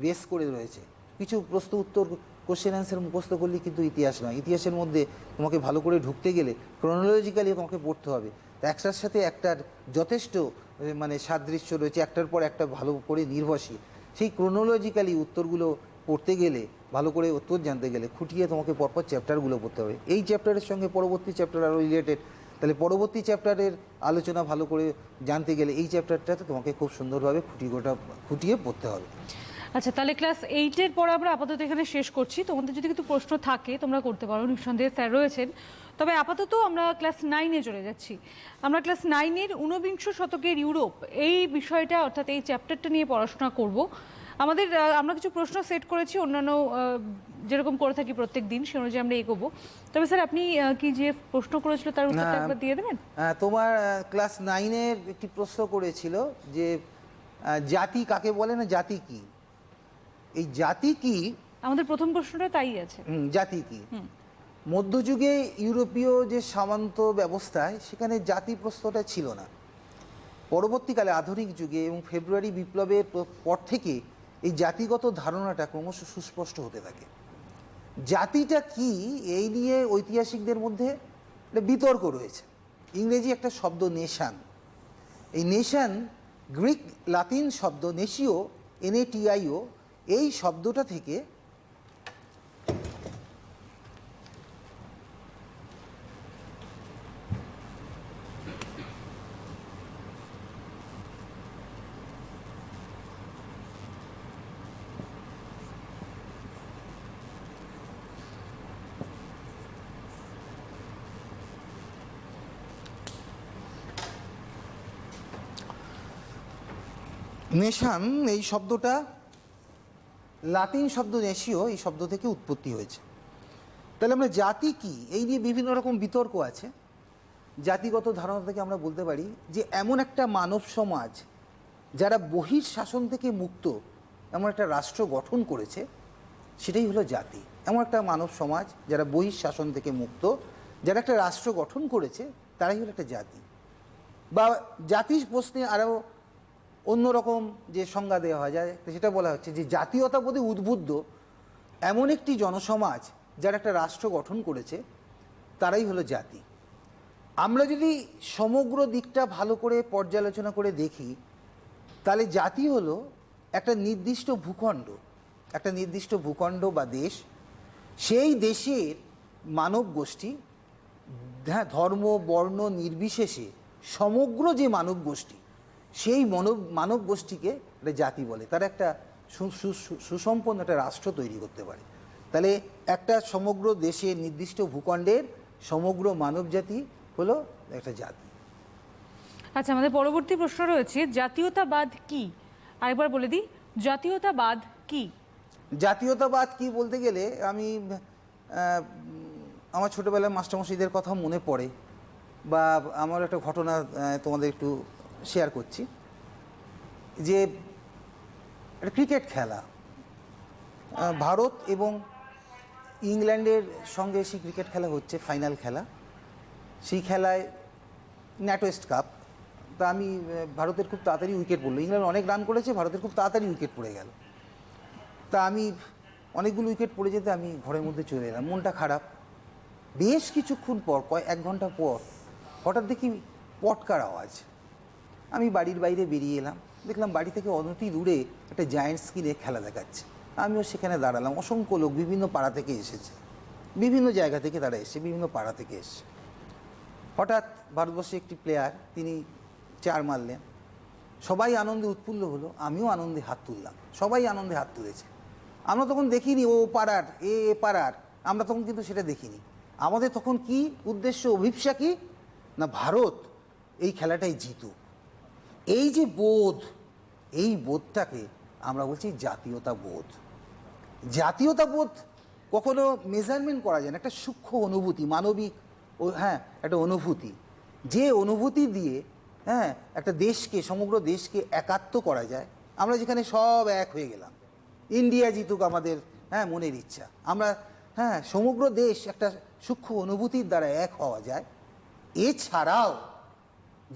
বেস করে রয়েছে। কিছু প্রশ্ন উত্তর কোশ্চেন অ্যান্সার মুখস্থ করলে কিন্তু ইতিহাস নয়। ইতিহাসের মধ্যে তোমাকে ভালো করে ঢুকতে গেলে ক্রোনোলজিক্যালি তোমাকে পড়তে হবে। তা একটার সাথে একটার যথেষ্ট মানে সাদৃশ্য রয়েছে, একটার পর একটা ভালো করে নির্ভরশীল। সেই ক্রোনোলজিক্যালি উত্তরগুলো পড়তে গেলে, ভালো করে উত্তর জানতে গেলে খুঁটিয়ে তোমাকে পরপর চ্যাপ্টারগুলো পড়তে হবে। এই চ্যাপ্টারের সঙ্গে পরবর্তী চ্যাপ্টার আরও রিলেটেড, তাহলে পরবর্তী চ্যাপ্টারের আলোচনা ভালো করে জানতে গেলে এই চ্যাপ্টারটাতে তোমাকে খুব সুন্দরভাবে খুঁটিয়ে পড়তে হবে। আচ্ছা, তাহলে ক্লাস 8-এর পর আমরা আপাতত এখানে শেষ করছি। তোমাদের যদি কিছু প্রশ্ন থাকে তোমরা করতে পারো, নিঃসন্দেহে স্যার রয়েছেন। তবে আপাতত আমরা ক্লাস 9-এ চলে যাচ্ছি। আমরা ক্লাস 9-এর 19 শতকের ইউরোপ, এই বিষয়টা অর্থাৎ এই চ্যাপ্টারটা নিয়ে পড়াশোনা করব। আমরা কিছু প্রশ্ন সেট করেছি, অন্যান্য যেরকম করে থাকি প্রত্যেক দিন, সে অনুযায়ী আমরা এগোবো। তবে স্যার আপনি কি যে প্রশ্ন করেছিল তার উত্তরটা একবার দিয়ে দেবেন? তোমার ক্লাস 9-এর একটি প্রশ্ন করেছিল যে জাতি কাকে বলে না, জাতি কি? এই জাতি কি, আমাদের প্রথম প্রশ্নটা তাই আছে। জাতি কি? মধ্যযুগে ইউরোপীয় যে সামন্ত ব্যবস্থায় সেখানে জাতি প্রশ্নটা ছিল না। পরবর্তীকালে আধুনিক যুগে এবং ফেব্রুয়ারি বিপ্লবের পর থেকে এই জাতিগত ধারণাটা ক্রমশ সুস্পষ্ট হতে থাকে। জাতিটা কি এই নিয়ে ঐতিহাসিকদের মধ্যে একটা বিতর্ক রয়েছে। ইংরেজি একটা শব্দ নেশান, এই নেশান গ্রিক লাতিন শব্দ নেশিও NATIO, এই শব্দটা থেকে নেশান এই শব্দটা লাতিন শব্দ নেশিও এই শব্দ থেকে উৎপত্তি হয়েছে। তাহলে আমরা জাতি কি এই নিয়ে বিভিন্ন রকম বিতর্ক আছে। জাতিগত ধারণা থেকে আমরা বলতে পারি যে এমন একটা মানব সমাজ যারা বহির শাসন থেকে মুক্ত এমন একটা রাষ্ট্র গঠন করেছে, সেটাই হলো জাতি। এমন একটা মানব সমাজ যারা বহির শাসন থেকে মুক্ত, যারা একটা রাষ্ট্র গঠন করেছে, তারাই হলো একটা জাতি। বা জাতির প্রশ্নে আরও অন্যরকম যে সংজ্ঞা দেওয়া যায় সেটা বলা হচ্ছে যে জাতীয়তাবোধে উদ্বুদ্ধ এমন একটি জনসমাজ যারা একটা রাষ্ট্র গঠন করেছে, তারাই হলো জাতি। আমরা যদি সমগ্র দিকটা ভালো করে পর্যালোচনা করে দেখি, তাহলে জাতি হলো একটা নির্দিষ্ট ভূখণ্ড বা দেশ। সেই দেশের মানব গোষ্ঠী, হ্যাঁ, ধর্ম বর্ণ নির্বিশেষে সমগ্র যে মানব গোষ্ঠী, সেই মানব গোষ্ঠীকে একটা জাতি বলে। তারা একটা সুসম্পন্ন একটা রাষ্ট্র তৈরি করতে পারে। তাহলে একটা সমগ্র দেশের নির্দিষ্ট ভূখণ্ডের সমগ্র মানব জাতি হলো একটা জাতি। আচ্ছা, আমাদের পরবর্তী প্রশ্ন রয়েছে, জাতীয়তাবাদ কি? আরেকবার বলে দিই, জাতীয়তাবাদ কি? জাতীয়তাবাদ কি বলতে গেলে আমি আমার ছোটোবেলায় মাস্টারমশাইদের কথা মনে পড়ে, বা আমার একটা ঘটনা তোমাদের একটু শেয়ার করছি। যে একটা ক্রিকেট খেলা, ভারত এবং ইংল্যান্ডের সঙ্গে সেই ক্রিকেট খেলা হচ্ছে, ফাইনাল খেলা। সেই খেলায় ন্যাটওয়েস্ট কাপ। তা আমি ভারতের খুব তাড়াতাড়ি উইকেট পড়লো, ইংল্যান্ড অনেক রান করেছে, ভারতের খুব তাড়াতাড়ি উইকেট পড়ে গেল। তা আমি অনেকগুলো উইকেট পড়ে যেতে আমি ঘরের মধ্যে চলে এলাম, মনটা খারাপ। বেশ কিছুক্ষণ পর, 1 ঘন্টা পর হঠাৎ দেখি পটকার আওয়াজ। আমি বাড়ির বাইরে বেরিয়ে এলাম, দেখলাম বাড়ি থেকে অনতি দূরে একটা জায়ান্ট স্ক্রিনে খেলা দেখাচ্ছে। আমিও সেখানে দাঁড়ালাম। অসংখ্য লোক বিভিন্ন পাড়া থেকে এসেছে, বিভিন্ন জায়গা থেকে তারা এসে, বিভিন্ন পাড়া থেকে এসছে। হঠাৎ ভারতবর্ষে একটি প্লেয়ার, তিনি 4 মারলেন। সবাই আনন্দে উৎফুল্ল হলো, আমিও আনন্দে হাত তুললাম, সবাই আনন্দে হাত তুলেছে। আমরা তখন দেখিনি ও পাড়ার এ পাড়ার, আমরা তখন কিন্তু সেটা দেখিনি। আমাদের তখন কি উদ্দেশ্য, অভিপ্সা কি না, ভারত এই খেলাটাই জিতুক। এই যে বোধ, এই বোধটাকে আমরা বলছি জাতীয়তাবোধ। জাতীয়তাবোধ কখনো মেজারমেন্ট করা যায় না, একটা সূক্ষ্ম অনুভূতি, মানবিক হ্যাঁ একটা অনুভূতি, যে অনুভূতি দিয়ে হ্যাঁ একটা দেশকে, সমগ্র দেশকে একাত্ম করা যায়। আমরা যেখানে সব এক হয়ে গেলাম, ইন্ডিয়া জিতুক আমাদের হ্যাঁ মনের ইচ্ছা, আমরা হ্যাঁ সমগ্র দেশ একটা সূক্ষ্ম অনুভূতির দ্বারা এক হওয়া যায়। এছাড়াও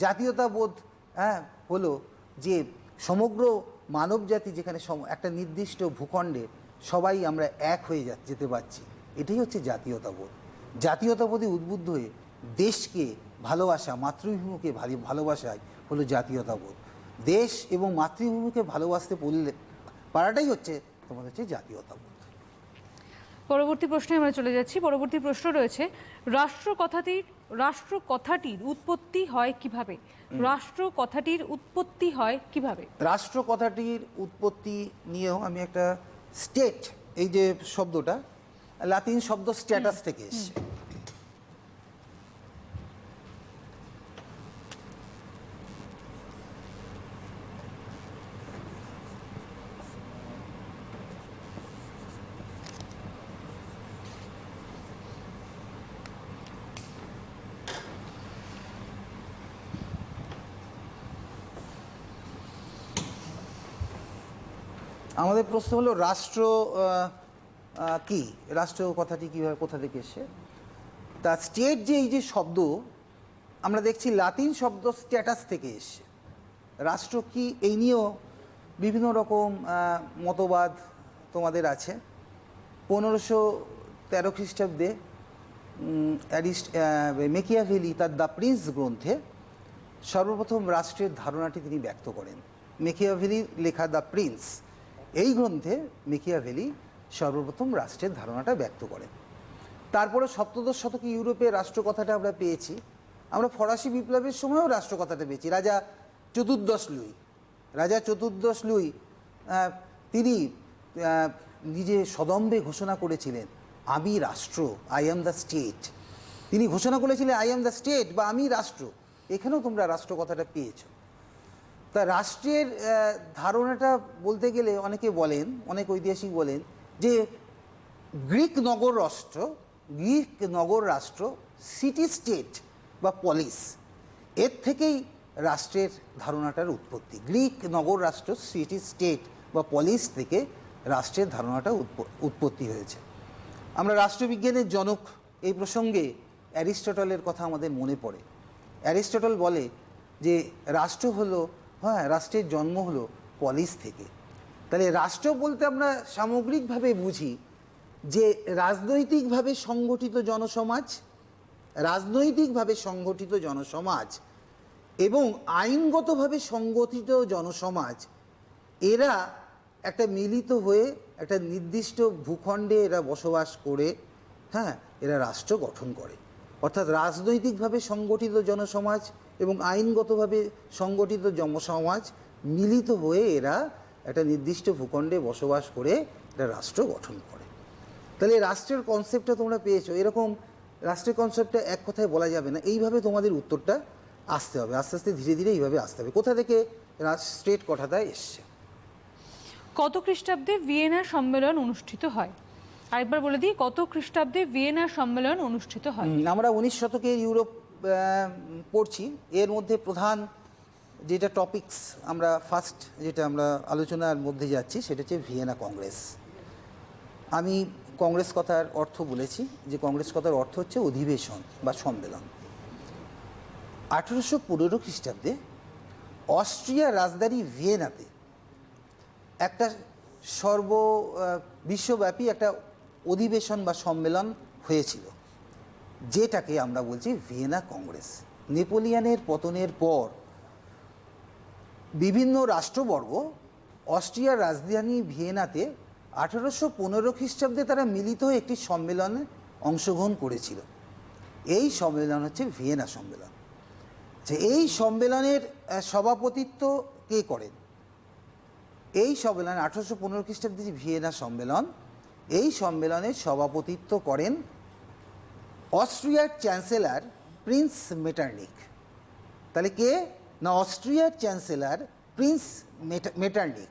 জাতীয়তাবোধ হ্যাঁ হলো যে সমগ্র মানবজাতি যেখানে একটা নির্দিষ্ট ভূখণ্ডে সবাই আমরা এক হয়ে যেতে পারছি, এটাই হচ্ছে জাতীয়তাবোধ। জাতীয়তাবোধে উদ্বুদ্ধ হয়ে দেশকে ভালোবাসা, মাতৃভূমিকে ভালোবাসাই হলো জাতীয়তাবোধ। দেশ এবং মাতৃভূমিকে ভালোবাসতে পারাটাই হচ্ছে তোমাদের হচ্ছে জাতীয়তাবোধ। পরবর্তী প্রশ্নে আমরা চলে যাচ্ছি। পরবর্তী প্রশ্ন রয়েছে, রাষ্ট্র কথাটির উৎপত্তি হয় কিভাবে? রাষ্ট্র কথাটির উৎপত্তি হয় কিভাবে? রাষ্ট্র কথাটির উৎপত্তি নিয়েও আমি একটা স্টেট, এই যে শব্দটা লাতিন শব্দ স্ট্যাটাস থেকে এসছে। আমাদের প্রশ্ন হলো রাষ্ট্র কি, রাষ্ট্র কথাটি কীভাবে, কোথা থেকে এসে। তা স্টেট যে এই যে শব্দ আমরা দেখছি লাতিন শব্দ স্ট্যাটাস থেকে এসছে। রাষ্ট্র কি এই নিয়েও বিভিন্ন রকম মতবাদ তোমাদের আছে। 13 খ্রিস্টাব্দে মেকিয়াভেলি তার দ্য প্রিন্স গ্রন্থে সর্বপ্রথম রাষ্ট্রের ধারণাটি তিনি ব্যক্ত করেন। মেকিয়াভেলি লেখা দ্য প্রিন্স এই গ্রন্থে মেকিয়াভেলি সর্বপ্রথম রাষ্ট্রের ধারণাটা ব্যক্ত করেন। তারপরে সপ্তদশ শতকে ইউরোপে রাষ্ট্র কথাটা আমরা পেয়েছি। আমরা ফরাসি বিপ্লবের সময়ও রাষ্ট্র কথাটা পেয়েছি। রাজা চতুর্দশ লুই তিনি নিজে সদম্ভে ঘোষণা করেছিলেন আমি রাষ্ট্র, আই অ্যাম দ্য স্টেট। তিনি ঘোষণা করেছিলেন আই অ্যাম দ্য স্টেট বা আমি রাষ্ট্র। এখানেও তোমরা রাষ্ট্র কথাটা পেয়েছো। তা রাষ্ট্রের ধারণাটা বলতে গেলে অনেকে বলেন, অনেক ঐতিহাসিক বলেন যে গ্রিক নগর রাষ্ট্র সিটি স্টেট বা পলিস, এর থেকেই রাষ্ট্রের ধারণাটার উৎপত্তি। গ্রিক নগর রাষ্ট্র সিটি স্টেট বা পলিস থেকে রাষ্ট্রের ধারণাটা উৎপত্তি হয়েছে। আমরা রাষ্ট্রবিজ্ঞানের জনক এই প্রসঙ্গে অ্যারিস্টটলের কথা আমাদের মনে পড়ে। অ্যারিস্টটল বলে যে রাষ্ট্র হলো, রাষ্ট্রের জন্ম হলো পলিস থেকে। তাহলে রাষ্ট্র বলতে আমরা সামগ্রিকভাবে বুঝি যে রাজনৈতিকভাবে সংগঠিত জনসমাজ এবং আইনগতভাবে সংগঠিত জনসমাজ, এরা একটা মিলিত হয়ে একটা নির্দিষ্ট ভূখণ্ডে এরা বসবাস করে এরা রাষ্ট্র গঠন করে। অর্থাৎ রাজনৈতিকভাবে সংগঠিত জনসমাজ এবং আইনগতভাবে সংগঠিত জনসমাজ মিলিত হয়ে এরা একটা নির্দিষ্ট ভূখণ্ডে বসবাস করে এটা রাষ্ট্র গঠন করে। তাহলে রাষ্ট্রের কনসেপ্টটা তোমরা পেয়েছো। এরকম রাষ্ট্রের কনসেপ্টটা এক কথায় বলা যাবে না, এইভাবে তোমাদের উত্তরটা আসতে হবে। আস্তে আস্তে ধীরে ধীরে এইভাবে আসতে হবে। কোথা থেকে স্টেট কথাটা এসছে। কত খ্রিস্টাব্দে ভিয়েনা সম্মেলন অনুষ্ঠিত হয়? আরেকবার বলে দিই, কত খ্রিস্টাব্দে ভিয়েনা সম্মেলন অনুষ্ঠিত হয়? আমরা 19 শতকের ইউরোপ পড়ছি। এর মধ্যে প্রধান যেটা টপিকস আমরা ফার্স্ট যেটা আমরা আলোচনার মধ্যে যাচ্ছি সেটা হচ্ছে ভিয়েনা কংগ্রেস। আমি কংগ্রেস কথার অর্থ বলেছি যে কংগ্রেস কথার অর্থ হচ্ছে অধিবেশন বা সম্মেলন। 1815 খ্রিস্টাব্দে অস্ট্রিয়ার রাজধানী ভিয়েনাতে একটা বিশ্বব্যাপী একটা অধিবেশন বা সম্মেলন হয়েছিল, যেটাকে আমরা বলছি ভিয়েনা কংগ্রেস। নেপোলিয়নের পতনের পর বিভিন্ন রাষ্ট্রবর্গ অস্ট্রিয়ার রাজধানী ভিয়েনাতে 1815 খ্রিস্টাব্দে তারা মিলিত হয়ে একটি সম্মেলনে অংশগ্রহণ করেছিল। এই সম্মেলন হচ্ছে ভিয়েনা সম্মেলন। যে এই সম্মেলনের সভাপতিত্ব কে করেন? এই সম্মেলন 1815 খ্রিস্টাব্দে যে ভিয়েনা সম্মেলন, এই সম্মেলনের সভাপতিত্ব করেন অস্ট্রিয়ার চ্যান্সেলর প্রিন্স মেটারনিখ। তাহলে কে না, অস্ট্রিয়ার চ্যান্সেলর প্রিন্স মেটারনিখ।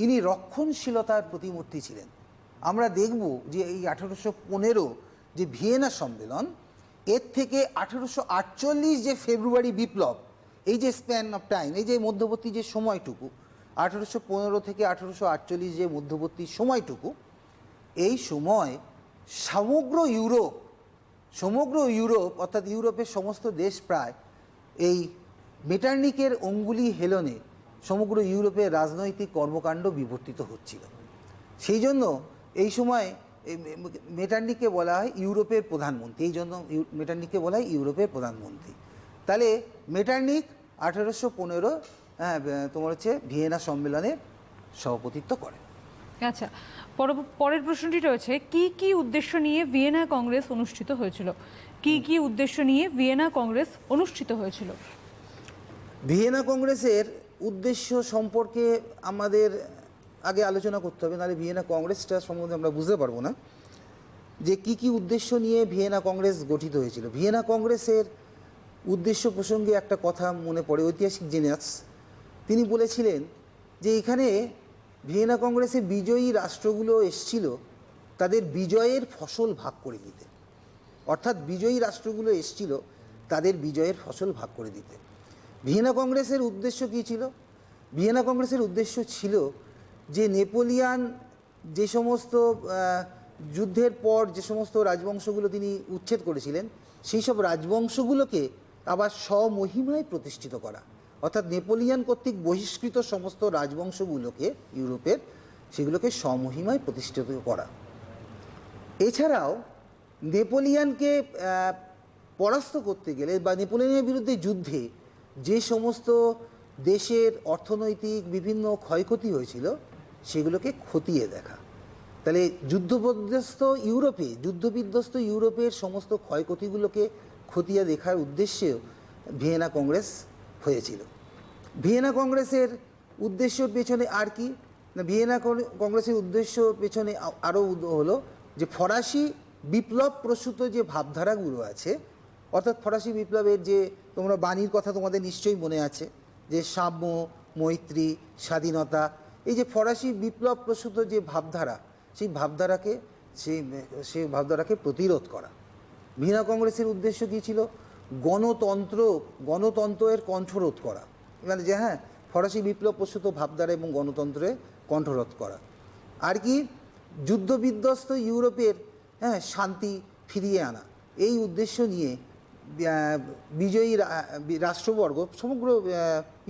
ইনি রক্ষণশীলতার প্রতিমূর্তি ছিলেন। আমরা দেখব যে এই 1815 যে ভিয়েনা সম্মেলন, এর থেকে 1848 যে ফেব্রুয়ারি বিপ্লব, এই যে স্প্যান অফ টাইম, এই যে মধ্যবর্তী যে সময়টুকু 1815 থেকে 1848 যে মধ্যবর্তী সময়টুকু, এই সময় সমগ্র ইউরোপ অর্থাৎ ইউরোপের সমস্ত দেশ প্রায় এই মেটারনিকের অঙ্গুলি হেলনে সমগ্র ইউরোপের রাজনৈতিক কর্মকাণ্ড বিবর্তিত হচ্ছিল। সেই জন্য এই সময় মেটারনিককে বলা হয় ইউরোপের প্রধানমন্ত্রী। এই জন্য মেটারনিককে বলা হয় ইউরোপের প্রধানমন্ত্রী। তাহলে মেটারনিক 1815 তোমার হচ্ছে ভিয়েনা সম্মেলনের সভাপতিত্ব করেন। আচ্ছা, পরের প্রশ্নটি রয়েছে, কি কি উদ্দেশ্য নিয়ে ভিয়েনা কংগ্রেস অনুষ্ঠিত হয়েছিল? কি কি উদ্দেশ্য নিয়ে ভিয়েনা কংগ্রেস অনুষ্ঠিত হয়েছিল? ভিয়েনা কংগ্রেসের উদ্দেশ্য সম্পর্কে আমাদের আগে আলোচনা করতে হবে, নাহলে ভিয়েনা কংগ্রেসটা সম্বন্ধে আমরা বুঝতে পারবো না যে কি কি উদ্দেশ্য নিয়ে ভিয়েনা কংগ্রেস গঠিত হয়েছিল। ভিয়েনা কংগ্রেসের উদ্দেশ্য প্রসঙ্গে একটা কথা মনে পড়ে। ঐতিহাসিক জেনাস তিনি বলেছিলেন যে এখানে ভিয়েনা কংগ্রেসে বিজয়ী রাষ্ট্রগুলো এসছিল তাদের বিজয়ের ফসল ভাগ করে দিতে। অর্থাৎ বিজয়ী রাষ্ট্রগুলো এসছিল তাদের বিজয়ের ফসল ভাগ করে দিতে। ভিয়েনা কংগ্রেসের উদ্দেশ্য কী ছিল? ভিয়েনা কংগ্রেসের উদ্দেশ্য ছিল যে নেপোলিয়ান যে সমস্ত যুদ্ধের পর যে সমস্ত রাজবংশগুলো তিনি উচ্ছেদ করেছিলেন, সেই সব রাজবংশগুলোকে আবার স্বমহিমায় প্রতিষ্ঠিত করা। অর্থাৎ নেপোলিয়ান কর্তৃক বহিষ্কৃত সমস্ত রাজবংশগুলোকে ইউরোপের, সেগুলোকে স্বমহিমায় প্রতিষ্ঠিত করা। এছাড়াও নেপোলিয়ানকে পরাস্ত করতে গেলে বা নেপোলিয়নের বিরুদ্ধে যুদ্ধে যে সমস্ত দেশের অর্থনৈতিক বিভিন্ন ক্ষয়ক্ষতি হয়েছিল সেগুলোকে খতিয়ে দেখা। তাহলে যুদ্ধবিধ্বস্ত ইউরোপের সমস্ত ক্ষয়ক্ষতিগুলোকে খতিয়ে দেখার উদ্দেশ্যেও ভিয়েনা কংগ্রেস হয়েছিল। ভিয়েনা কংগ্রেসের উদ্দেশ্যের পেছনে আর কি না, ভিয়েনা কংগ্রেসের উদ্দেশ্য পেছনে আরও হলো যে ফরাসি বিপ্লব প্রসূত যে ভাবধারাগুলো আছে, অর্থাৎ ফরাসি বিপ্লবের যে তোমরা বাণীর কথা তোমাদের নিশ্চয়ই মনে আছে, যে সাম্য, মৈত্রী, স্বাধীনতা, এই যে ফরাসি বিপ্লব প্রসূত যে ভাবধারা, সেই ভাবধারাকে প্রতিরোধ করা। ভিয়েনা কংগ্রেসের উদ্দেশ্য কী ছিল? গণতন্ত্রের কণ্ঠরোধ করা, মানে যে হ্যাঁ ফরাসি বিপ্লব প্রসূত ভাবধারা এবং গণতন্ত্রের কণ্ঠরোধ করা। আর কি? যুদ্ধবিধ্বস্ত ইউরোপের শান্তি ফিরিয়ে আনা। এই উদ্দেশ্য নিয়ে বিজয়ী রাষ্ট্রবর্গ সমগ্র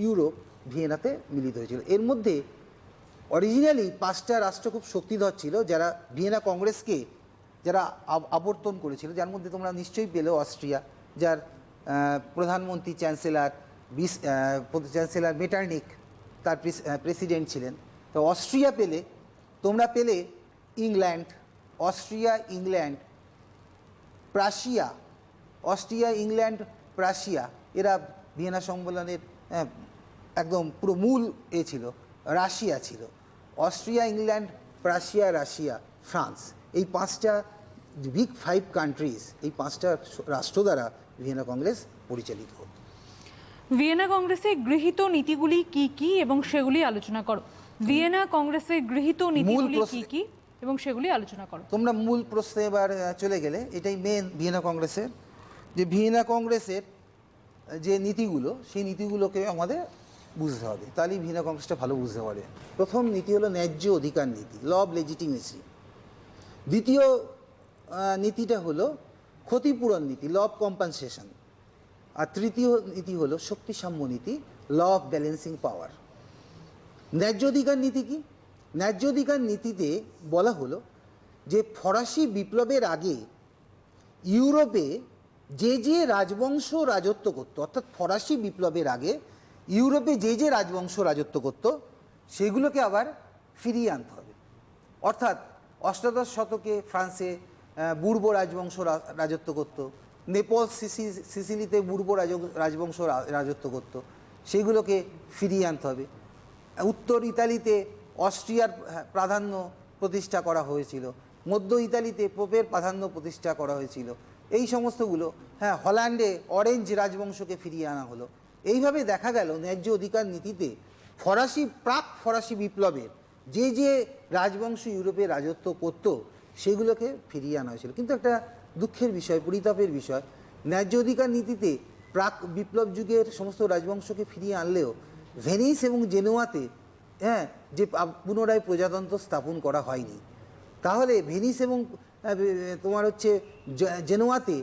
ইউরোপ ভিয়েনাতে মিলিত হয়েছিল। এর মধ্যে অরিজিনালি 5টা রাষ্ট্র খুব শক্তিধর ছিল যারা ভিয়েনা কংগ্রেসকে আবর্তন করেছিল, যার মধ্যে তোমরা নিশ্চয়ই পেলে অস্ট্রিয়া, যার প্রধানমন্ত্রী চ্যান্সেলর মেটারনিক তার প্রেসিডেন্ট ছিলেন। তো অস্ট্রিয়া পেলে, তোমরা পেলে ইংল্যান্ড, প্রাশিয়া, এরা ভিয়েনা সম্মেলনের একদম পুরো মূল ছিল। রাশিয়া ছিল, Austria, England, Prussia, Russia, France, এই 5টা বিগ 5 কান্ট্রিজ, এই 5টা রাষ্ট্র দ্বারা ভিয়েনা কংগ্রেস পরিচালিত হতো। ভিয়েনা কংগ্রেসে গৃহীত নীতিগুলি কি কি এবং সেগুলি আলোচনা করো। ভিয়েনা কংগ্রেসে গৃহীত নীতিগুলি কি কি এবং সেগুলি আলোচনা করো। তোমরা মূল প্রশ্নে এবার চলে গেলে, এটাই মেন ভিয়েনা কংগ্রেসের, যে ভিয়েনা কংগ্রেসের যে নীতিগুলো, সেই নীতিগুলোকে আমাদের বুঝতে হবে, তাহলেই ভিয়েনা কংগ্রেসটা ভালো বুঝতে পারবে। প্রথম নীতি হলো ন্যায্য অধিকার নীতি, ল অব লেজিটিমেসি। দ্বিতীয় নীতিটা হলো ক্ষতিপূরণ নীতি, ল অব কম্পেনসেশন। আর তৃতীয় নীতি হলো শক্তিসাম্য নীতি, ল অফ ব্যালেন্সিং পাওয়ার। ন্যায্য অধিকার নীতি কি? ন্যায্য অধিকার নীতিতে বলা হলো যে ফরাসি বিপ্লবের আগে ইউরোপে যে রাজবংশ রাজত্ব করত, অর্থাৎ ফরাসি বিপ্লবের আগে ইউরোপে যে রাজবংশ রাজত্ব করত, সেগুলোকে আবার ফিরিয়ে আনতে হবে। অর্থাৎ অষ্টাদশ শতকে ফ্রান্সে বুর্ব রাজবংশ রাজত্ব করত, নেপল সিসিলিতে বুর্ব রাজবংশ রাজত্ব করত, সেইগুলোকে ফিরিয়ে আনতে হবে। উত্তর ইতালিতে অস্ট্রিয়ার প্রাধান্য প্রতিষ্ঠা করা হয়েছিল, মধ্য ইতালিতে পোপের প্রাধান্য প্রতিষ্ঠা করা হয়েছিল, এই সমস্তগুলো। হল্যান্ডে অরেঞ্জ রাজবংশকে ফিরিয়ে আনা হলো। এইভাবে দেখা গেল ন্যায্য অধিকার নীতিতে প্রাক ফরাসি বিপ্লবের যে রাজবংশ ইউরোপে রাজত্ব করত, সেগুলোকে ফিরিয়ে আনা হয়েছিল। কিন্তু একটা দুঃখের বিষয়, পরিতাপের বিষয়, ন্যায্য অধিকার নীতিতে প্রাক বিপ্লব যুগের সমস্ত রাজবংশকে ফিরিয়ে আনলেও ভেনিস এবং জেনোয়াতে যে পুনরায় প্রজাতন্ত্র স্থাপন করা হয়নি। তাহলে ভেনিস এবং তোমার হচ্ছে জেনোয়াতে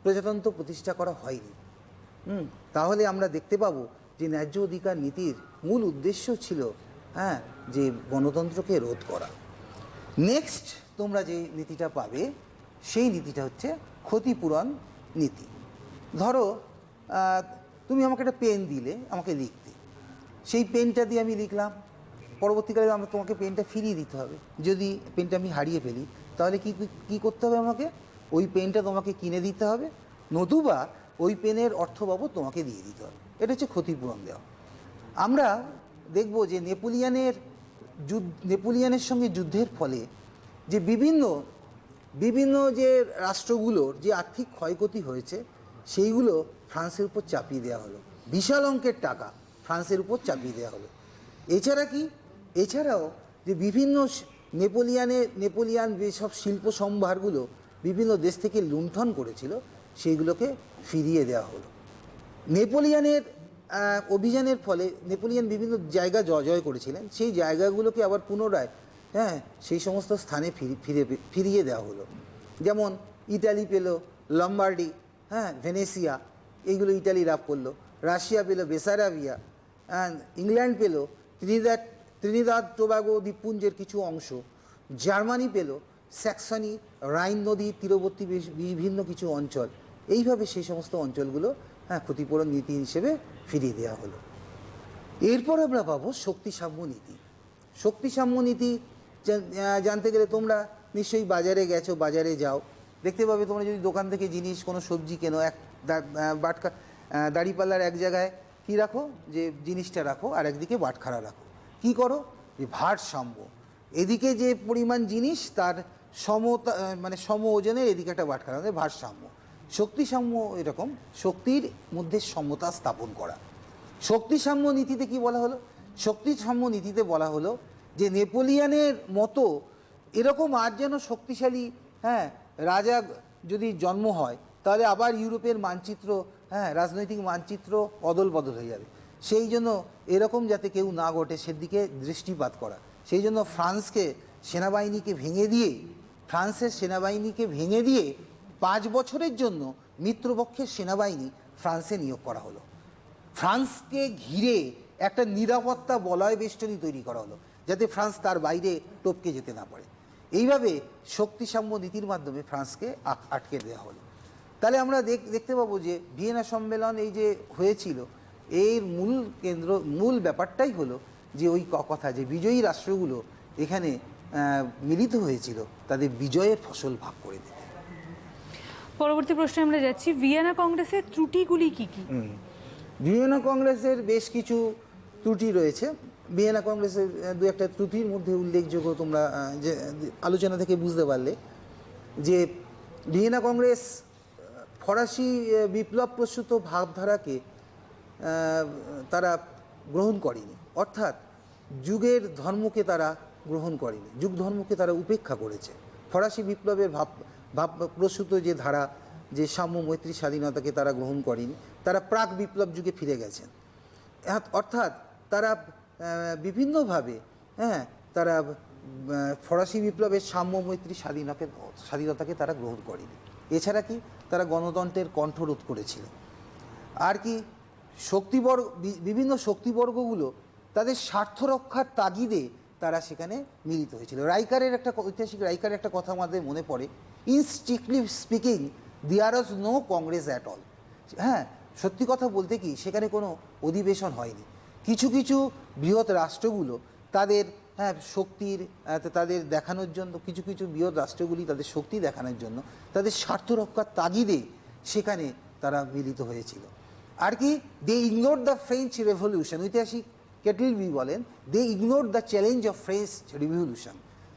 প্রজাতন্ত্র প্রতিষ্ঠা করা হয়নি। তাহলে আমরা দেখতে পাবো যে ন্যায্য অধিকার নীতির মূল উদ্দেশ্য ছিল যে গণতন্ত্রকে রোধ করা। নেক্সট তোমরা যে নীতিটা পাবে, সেই নীতিটা হচ্ছে ক্ষতিপূরণ নীতি। ধরো তুমি আমাকে একটা পেন দিলে আমাকে লিখতে, সেই পেনটা দিয়ে আমি লিখলাম, পরবর্তীকালে তোমাকে পেনটা ফিরিয়ে দিতে হবে। যদি পেনটা আমি হারিয়ে ফেলি, তাহলে কি করতে হবে? আমাকে ওই পেনটা তোমাকে কিনে দিতে হবে, নতুবা ওই পেনের অর্থ বাবদ তোমাকে দিয়ে দিতে হবে। এটা হচ্ছে ক্ষতিপূরণ দেওয়া। আমরা দেখব যে নেপোলিয়ানের সঙ্গে যুদ্ধের ফলে যে বিভিন্ন যে রাষ্ট্রগুলোর যে আর্থিক ক্ষয়ক্ষতি হয়েছে, সেইগুলো ফ্রান্সের উপর চাপিয়ে দেওয়া হলো। বিশাল অঙ্কের টাকা ফ্রান্সের উপর চাপিয়ে দেওয়া হলো। এছাড়াও যে বিভিন্ন নেপোলিয়ান যেসব শিল্প সম্ভারগুলো বিভিন্ন দেশ থেকে লুণ্ঠন করেছিল, সেইগুলোকে ফিরিয়ে দেওয়া হলো। নেপোলিয়ানের অভিযানের ফলে নেপোলিয়ান বিভিন্ন জায়গা জয় করেছিলেন, সেই জায়গাগুলোকে আবার পুনরায় সেই সমস্ত স্থানে ফিরিয়ে দেওয়া হলো। যেমন ইটালি পেল লম্বার্ডি, ভেনেসিয়া, এইগুলো ইটালি লাভ করলো। রাশিয়া পেল বেসারাবিয়া, ইংল্যান্ড পেল ত্রিনিদাদ টোবাগো দ্বীপপুঞ্জের কিছু অংশ, জার্মানি পেল স্যাক্সনি, রাইন নদী তীরবর্তী বিভিন্ন কিছু অঞ্চল, এইভাবে সেই সমস্ত অঞ্চলগুলো ক্ষতিপূরণ নীতি হিসেবে ফিরিয়ে দেওয়া হলো। এরপর আমরা পাবো শক্তি সাম্য নীতি। শক্তি সাম্য নীতি জানতে গেলে তোমরা নিশ্চয়ই বাজারে গেছো, বাজারে যাও, দেখতে পাবে তোমরা যদি দোকান থেকে জিনিস কোনো সবজি কেনো, এক বাটকা দাড়িপাল্লার এক জায়গায় কী রাখো, যে জিনিসটা রাখো, আর একদিকে বাটখারা রাখো। কি করো? যে ভারসাম্য, এদিকে যে পরিমাণ জিনিস তার সমতা, মানে সম ওজনের, এদিকে একটা বাটখারা, ভারসাম্য। শক্তি সাম্য এরকম শক্তির মধ্যে সমতা স্থাপন করা। শক্তি সাম্য নীতিতে কি বলা হলো? শক্তি সাম্য নীতিতে বলা হলো যে নেপোলিয়নের মতো এরকম আর যেন শক্তিশালী রাজা যদি জন্ম হয়, তাহলে আবার ইউরোপের মানচিত্র, রাজনৈতিক মানচিত্র অদল বদল হয়ে যাবে। সেই জন্য এরকম যাতে কেউ না ঘটে সেদিকে দৃষ্টিপাত করা। সেই জন্য ফ্রান্সের সেনাবাহিনীকে ভেঙে দিয়ে 5 বছরের জন্য মিত্রপক্ষের সেনাবাহিনী ফ্রান্সে নিয়োগ করা হলো। ফ্রান্সকে ঘিরে একটা নিরাপত্তা বলয় বেষ্টনী তৈরি করা হলো, যাতে ফ্রান্স তার বাইরে টপকে যেতে না পারে। এইভাবে শক্তিসাম্য নীতির মাধ্যমে ফ্রান্সকে আটকে দেওয়া হলো। তাহলে আমরা দেখতে পাবো যে ভিয়েনা সম্মেলন এই যে হয়েছিল, এর মূল ব্যাপারটাই হলো যে ওই কথা যে বিজয়ী রাষ্ট্রগুলো এখানে মিলিত হয়েছিল তাদের বিজয়ের ফসল ভাগ করে দিতে। পরবর্তী প্রশ্নে আমরা যাচ্ছি, ভিয়েনা কংগ্রেসের ত্রুটিগুলি কি কি? ভিয়েনা কংগ্রেসের বেশ কিছু ত্রুটি রয়েছে। ভিয়েনা কংগ্রেসের দু একটা ত্রুটির মধ্যে উল্লেখযোগ্য, তোমরা যে আলোচনা থেকে বুঝতে পারলে যে ভিয়েনা কংগ্রেস ফরাসি বিপ্লব প্রসূত ভাবধারাকে তারা গ্রহণ করেনি, অর্থাৎ যুগের ধর্মকে তারা গ্রহণ করেনি, যুগ ধর্মকে তারা উপেক্ষা করেছে। ফরাসি বিপ্লবের ভাব প্রসূত যে ধারা, যে সাম্য মৈত্রী স্বাধীনতাকে তারা গ্রহণ করেনি, তারা প্রাক বিপ্লব যুগে ফিরে গেছেন। অর্থাৎ তারা বিভিন্নভাবে তারা ফরাসি বিপ্লবের সাম্য মৈত্রী স্বাধীনতাকে তারা গ্রহণ করেনি। এছাড়া কি তারা গণতন্ত্রের কণ্ঠরোধ করেছিল। আর কি বিভিন্ন শক্তিবর্গগুলো তাদের স্বার্থ রক্ষার তাগিদে তারা সেখানে মিলিত হয়েছিল। ঐতিহাসিক রাইকারের একটা কথা আমাদের মনে পড়ে, in strictly speaking there was no Congress at all. সত্যি কথা বলতে কি সেখানে কোনো অধিবেশন হয়নি। কিছু কিছু বৃহৎ রাষ্ট্রগুলো তাদের শক্তির তাদের দেখানোর জন্য, কিছু কিছু বৃহৎ রাষ্ট্রগুলি তাদের শক্তি দেখানোর জন্য তাদের স্বার্থ রক্ষার তাগিদে সেখানে তারা মিলিত হয়েছিল। আর কি, they ignore the French revolution, ঐতিহাসিক কেটলবি বলেন, they ignore the challenge of French revolution.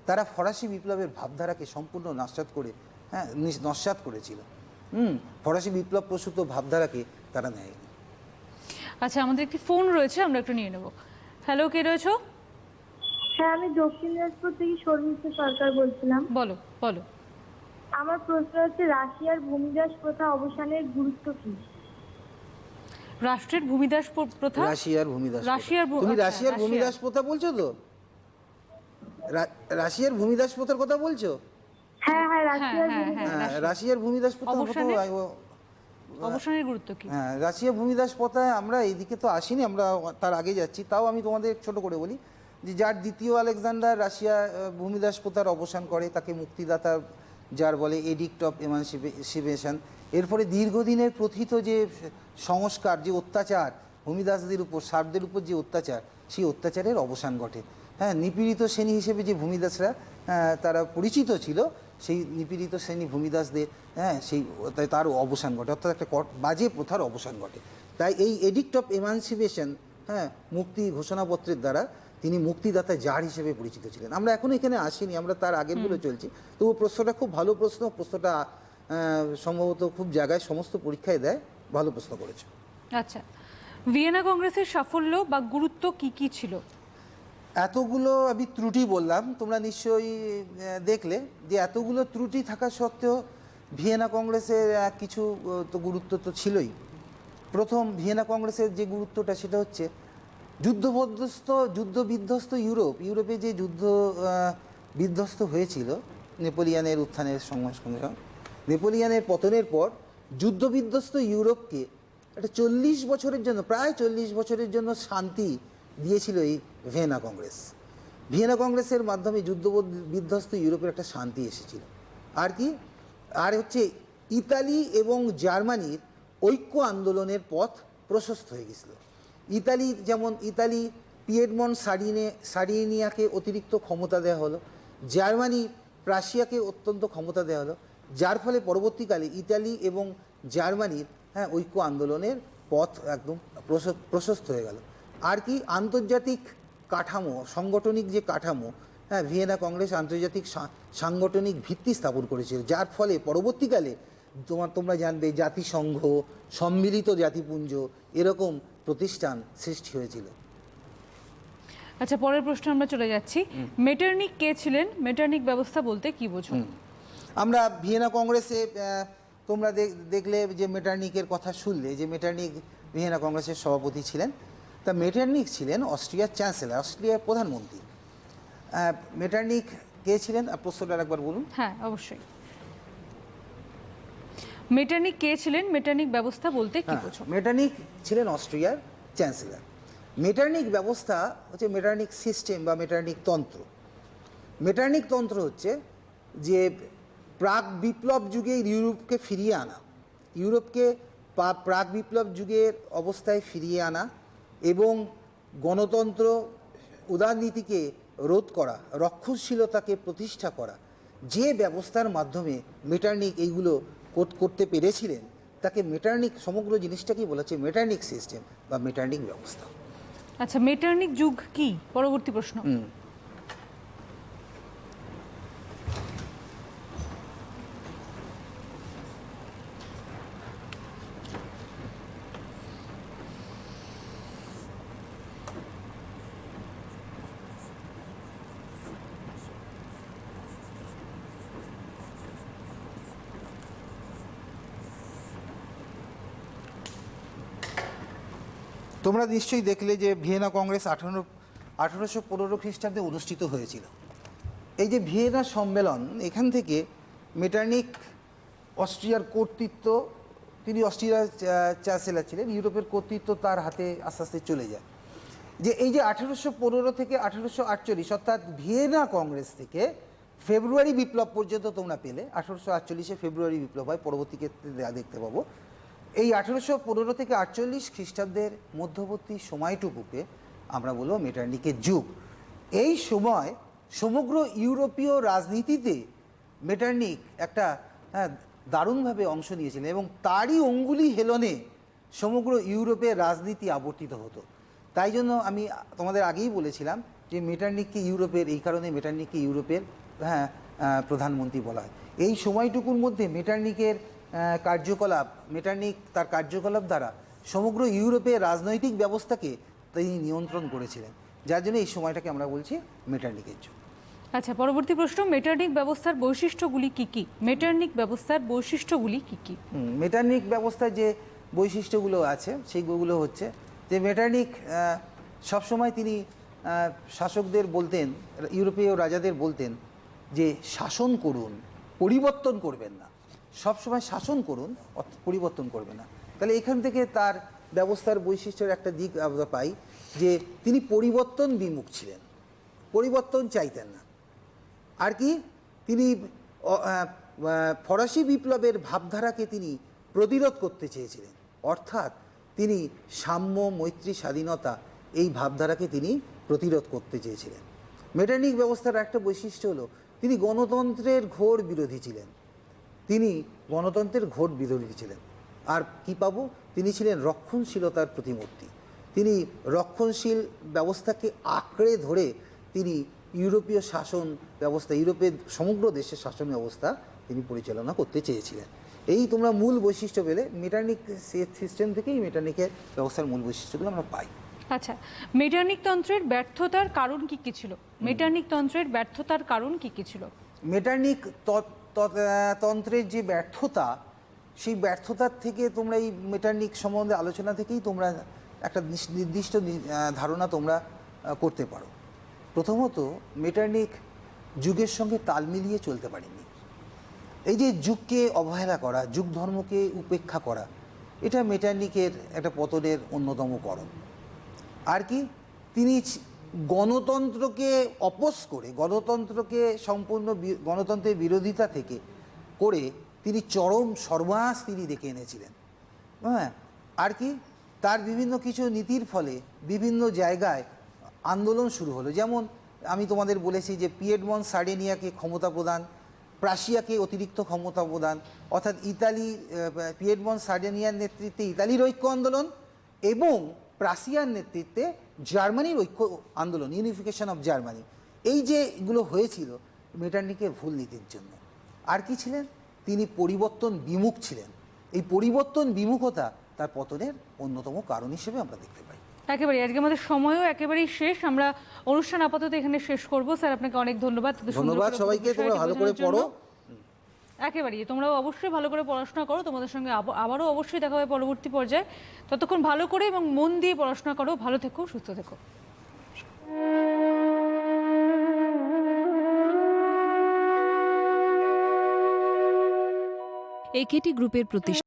তারা ফরাসি বিপ্লবের ভাবধারাকে সম্পূর্ণ নস্যাৎ করেছিল। ফরাসি বিপ্লব প্রসূত ভাবধারাকে তারা নেয়নি। আচ্ছা, আমাদের একটি ফোন রয়েছে, আমরা একটু নিয়ে নেব। হ্যালো, কে রয়েছো? হ্যাঁ, আমি দক্ষিণ দিনাজপুর থেকে শর্মিষ্ঠা সরকার বলছিলাম। বলো বলো। আমার প্রশ্ন হচ্ছে, রাশিয়ার ভূমিদাস প্রথা অবসানের গুরুত্ব কি? রাষ্ট্রের ভূমিদাস প্রথা? তুমি রাশিয়ার ভূমিদাস প্রথা বলছো তো? রাশিয়ার ভূমিদাস প্রথার কথা বলছো? হ্যাঁ, রাশিয়ার ভূমিদাস প্রথা অবসানের গুরুত্ব কি? রাশিয়া ভূমিদাস প্রথায় আমরা এইদিকে তো আসিনি, আমরা তার আগে যাচ্ছি। তাও আমি তোমাদের ছোট করে বলি যে যার দ্বিতীয় আলেকজান্ডার রাশিয়া ভূমিদাস প্রথার অবসান করে, তাকে মুক্তিদাতা যার বলে এডিক্ট অফ এমানসিপেশন। এরপরে দীর্ঘদিনের প্রথিত যে সংস্কার, যে অত্যাচার ভূমিদাসদের উপর, সার্বদের উপর যে অত্যাচার, সেই অত্যাচারের অবসান ঘটে। নিপীড়িত শ্রেণী হিসেবে যে ভূমিদাসরা তারা পরিচিত ছিল, সেই নিপীড়িত শ্রেণী ভূমিদাসদের তার অবসান ঘটে, অর্থাৎ একটা বাজে প্রথার অবসান ঘটে। তাই এই এডিক্ট অফ এমানসিপেশন, মুক্তি ঘোষণাপত্রের দ্বারা তিনি মুক্তিদাতা জার হিসেবে পরিচিত ছিলেন। আমরা এখনো এখানে আসিনি, আমরা তার আগেরগুলো চলছি। তবু প্রশ্নটা খুব ভালো প্রশ্ন, প্রশ্নটা সম্ভবত খুব জায়গায় সমস্ত পরীক্ষায় দেয়, ভালো প্রশ্ন করেছে। আচ্ছা, ভিয়েনা কংগ্রেসের সাফল্য বা গুরুত্ব কি কি ছিল? এতগুলো আমি ত্রুটি বললাম, তোমরা নিশ্চয়ই দেখলে যে এতগুলো ত্রুটি থাকা সত্ত্বেও ভিয়েনা কংগ্রেসের কিছু তো গুরুত্ব তো ছিলই। প্রথম ভিয়েনা কংগ্রেসের যে গুরুত্বটা সেটা হচ্ছে যুদ্ধবিধ্বস্ত ইউরোপে যে যুদ্ধ বিধ্বস্ত হয়েছিল নেপোলিয়নের উত্থানের সঙ্গে সঙ্গে, নেপোলিয়নের পতনের পর যুদ্ধবিধ্বস্ত ইউরোপকে একটা 40 বছরের জন্য, প্রায় 40 বছরের জন্য শান্তি দিয়েছিল এই ভিয়েনা কংগ্রেস। ভিয়েনা কংগ্রেসের মাধ্যমে যুদ্ধ বিধ্বস্ত ইউরোপের একটা শান্তি এসেছিল। আর কি, আর হচ্ছে ইতালি এবং জার্মানির ঐক্য আন্দোলনের পথ প্রশস্ত হয়ে গেছিল। ইতালি পিয়েডমন্ট সার্ডিনিয়াকে অতিরিক্ত ক্ষমতা দেওয়া হলো, জার্মানি প্রাশিয়াকে অত্যন্ত ক্ষমতা দেওয়া হলো, যার ফলে পরবর্তীকালে ইতালি এবং জার্মানির ঐক্য আন্দোলনের পথ একদম প্রশস্ত হয়ে গেল। আর কি, আন্তর্জাতিক কাঠামো, সাংগঠনিক যে কাঠামো, ভিয়েনা কংগ্রেস আন্তর্জাতিক সাংগঠনিক ভিত্তি স্থাপন করেছিল, যার ফলে পরবর্তীকালে তোমরা জানবে জাতিসংঘ, সম্মিলিত জাতিপুঞ্জ এরকম প্রতিষ্ঠান সৃষ্টি হয়েছিল। আচ্ছা, পরের প্রশ্ন আমরা চলে যাচ্ছি। মেটারনিক কে ছিলেন? মেটারনিক ব্যবস্থা বলতে কি বোঝো? আমরা ভিয়েনা কংগ্রেসে তোমরা দেখলে যে মেটারনিকের কথা শুনলে, যে মেটারনিক ভিয়েনা কংগ্রেসের সভাপতি ছিলেন। তা মেটারনিক ছিলেন অস্ট্রিয়ার চ্যান্সেলর, অস্ট্রিয়ার প্রধানমন্ত্রী। মেটারনিক কে ছিলেন? প্রশ্নটা একবার বলুন। হ্যাঁ, অবশ্যই। মেটারনিক কে ছিলেন? মেটারনিক ব্যবস্থা বলতে কি বোঝো? মেটারনিক ছিলেন অস্ট্রিয়ার চ্যান্সেলর। মেটারনিক ব্যবস্থা হচ্ছে মেটারনিক সিস্টেম বা মেটারনিক তন্ত্র। মেটারনিক তন্ত্র হচ্ছে যে প্রাক বিপ্লব যুগে ইউরোপকে ফিরিয়ে আনা, ইউরোপকে প্রাক বিপ্লব যুগের অবস্থায় ফিরিয়ে আনা এবং গণতন্ত্র, উদারনীতিকে রোধ করা, রক্ষণশীলতাকে প্রতিষ্ঠা করা, যে ব্যবস্থার মাধ্যমে মেটারনিক এইগুলো করতে পেরেছিলেন তাকে মেটারনিক, সমগ্র জিনিসটাকেই বলা হচ্ছে মেটারনিক সিস্টেম বা মেটারনিক ব্যবস্থা। আচ্ছা, মেটারনিক যুগ কি? পরবর্তী প্রশ্ন। তোমরা নিশ্চয়ই দেখলে যে ভিয়েনা কংগ্রেস 1815 খ্রিস্টাব্দে অনুষ্ঠিত হয়েছিল। এই যে ভিয়েনা সম্মেলন, এখান থেকে মেটারনিক অস্ট্রিয়ার কর্তৃত্ব, তিনি অস্ট্রিয়ার চ্যান্সেলর ছিলেন, ইউরোপের কর্তৃত্ব তার হাতে আস্তে আস্তে চলে যায়। যে এই যে 1815 থেকে 1848, অর্থাৎ ভিয়েনা কংগ্রেস থেকে ফেব্রুয়ারি বিপ্লব পর্যন্ত তোমরা পেলে, 1848-এ ফেব্রুয়ারি বিপ্লব হয়, পরবর্তী ক্ষেত্রে দেখতে পাবো। এই 1815 থেকে 48 খ্রিস্টাব্দের মধ্যবর্তী সময়টুকুকে আমরা বলবো মেটারনিকের যুগ। এই সময় সমগ্র ইউরোপীয় রাজনীতিতে মেটারনিক একটা দারুণভাবে অংশ নিয়েছিলেন এবং তারই অঙ্গুলি হেলনে সমগ্র ইউরোপের রাজনীতি আবর্তিত হতো। তাই জন্য আমি তোমাদের আগেই বলেছিলাম যে মেটারনিককে ইউরোপের, এই কারণে মেটারনিককে ইউরোপের প্রধানমন্ত্রী বলা হয়। এই সময়টুকুর মধ্যে মেটারনিকের মেটারনিক তার কার্যকলাপ দ্বারা সমগ্র ইউরোপের রাজনৈতিক ব্যবস্থাকে তিনি নিয়ন্ত্রণ করেছিলেন, যার জন্য এই সময়টাকে আমরা বলছি মেটারনিকের যুগ। আচ্ছা, পরবর্তী প্রশ্ন। মেটারনিক ব্যবস্থার বৈশিষ্ট্যগুলি কি কি? মেটারনিক ব্যবস্থার বৈশিষ্ট্যগুলি কি কি? মেটারনিক ব্যবস্থার যে বৈশিষ্ট্যগুলো আছে সেইগুলো হচ্ছে যে মেটারনিক সবসময় তিনি শাসকদের বলতেন, ইউরোপীয় রাজাদের বলতেন যে শাসন করুন, পরিবর্তন করবেন না, সবসময় শাসন করুন, পরিবর্তন করবে না। তাহলে এখান থেকে তার ব্যবস্থার বৈশিষ্ট্যের একটা দিক আমরা পাই যে তিনি পরিবর্তন বিমুখ ছিলেন, পরিবর্তন চাইতেন না। আর কি, তিনি ফরাসি বিপ্লবের ভাবধারাকে তিনি প্রতিরোধ করতে চেয়েছিলেন, অর্থাৎ তিনি সাম্য, মৈত্রী, স্বাধীনতা এই ভাবধারাকে তিনি প্রতিরোধ করতে চেয়েছিলেন। মেটারনিক ব্যবস্থার একটা বৈশিষ্ট্য হলো তিনি গণতন্ত্রের ঘোর বিরোধী ছিলেন, তিনি গণতন্ত্রের ঘোর বিরোধী ছিলেন। আর কি পাবো, তিনি ছিলেন রক্ষণশীলতার প্রতিমূর্তি। তিনি রক্ষণশীল ব্যবস্থাকে আঁকড়ে ধরে তিনি ইউরোপীয় শাসন ব্যবস্থা, ইউরোপের সমগ্র দেশের শাসন ব্যবস্থা তিনি পরিচালনা করতে চেয়েছিলেন। এই তোমরা মূল বৈশিষ্ট্য পেলে মেটারনিক সিস্টেম থেকেই মেটারনিকের ব্যবস্থার মূল বৈশিষ্ট্যগুলো আমরা পাই। আচ্ছা, মেটারনিক তন্ত্রের ব্যর্থতার কারণ কি কি ছিল? মেটারনিক তন্ত্রের ব্যর্থতার কারণ কি কি ছিল? মেটারনিক তন্ত্রের যে ব্যর্থতা, সেই ব্যর্থতার থেকে তোমরা এই মেটারনিক সম্বন্ধে আলোচনা থেকেই তোমরা একটা নির্দিষ্ট ধারণা তোমরা করতে পারো। প্রথমত, মেটারনিক যুগের সঙ্গে তাল মিলিয়ে চলতে পারেনি। এই যে যুগকে অবহেলা করা, যুগ ধর্মকে উপেক্ষা করা, এটা মেটারনিকের একটা পতনের অন্যতম কারণ। আর কি, তিনি গণতন্ত্রকে অপোজ করে, গণতন্ত্রকে সম্পূর্ণ গণতন্ত্রের বিরোধিতা থেকে করে তিনি চরম সর্বনাশ তিনি ডেকে এনেছিলেন। হ্যাঁ, আর কি তার বিভিন্ন কিছু নীতির ফলে বিভিন্ন জায়গায় আন্দোলন শুরু হলো। যেমন আমি তোমাদের বলেছি যে পিয়েডমন্ট সার্ডিনিয়াকে ক্ষমতা প্রদান, প্রাশিয়াকে অতিরিক্ত ক্ষমতা প্রদান, অর্থাৎ পিয়েডমন্ট সার্ডিনিয়ার নেতৃত্বে ইতালির ঐক্য আন্দোলন এবং প্রাশিয়ার নেতৃত্বে জার্মানির ঐক্য আন্দোলন, ইউনিফিকেশন অফ জার্মানি। এই যে এগুলো হয়েছিল মেটার্নিকে ভুল নীতির জন্য। আর কি ছিলেন, তিনি পরিবর্তন বিমুখ ছিলেন। এই পরিবর্তন বিমুখতা তার পতনের অন্যতম কারণ হিসেবে আমরা দেখতে পাই। একেবারে আজকে আমাদের সময়ও একেবারেই শেষ, আমরা অনুষ্ঠান আপাতত এখানে শেষ করব। স্যার আপনাকে অনেক ধন্যবাদ। ধন্যবাদ সবাইকে, তোমরা ভালো করে পড়ো। একেবারেই তোমরাও অবশ্যই ভালো করে পড়াশোনা করো, তোমাদের সঙ্গে আবারও অবশ্যই দেখা হবে পরবর্তী পর্যায়ে। ততক্ষণ ভালো করে এবং মন দিয়ে পড়াশোনা করো, ভালো থেকো, সুস্থ থেকো। একেটি গ্রুপের প্রতিষ্ঠা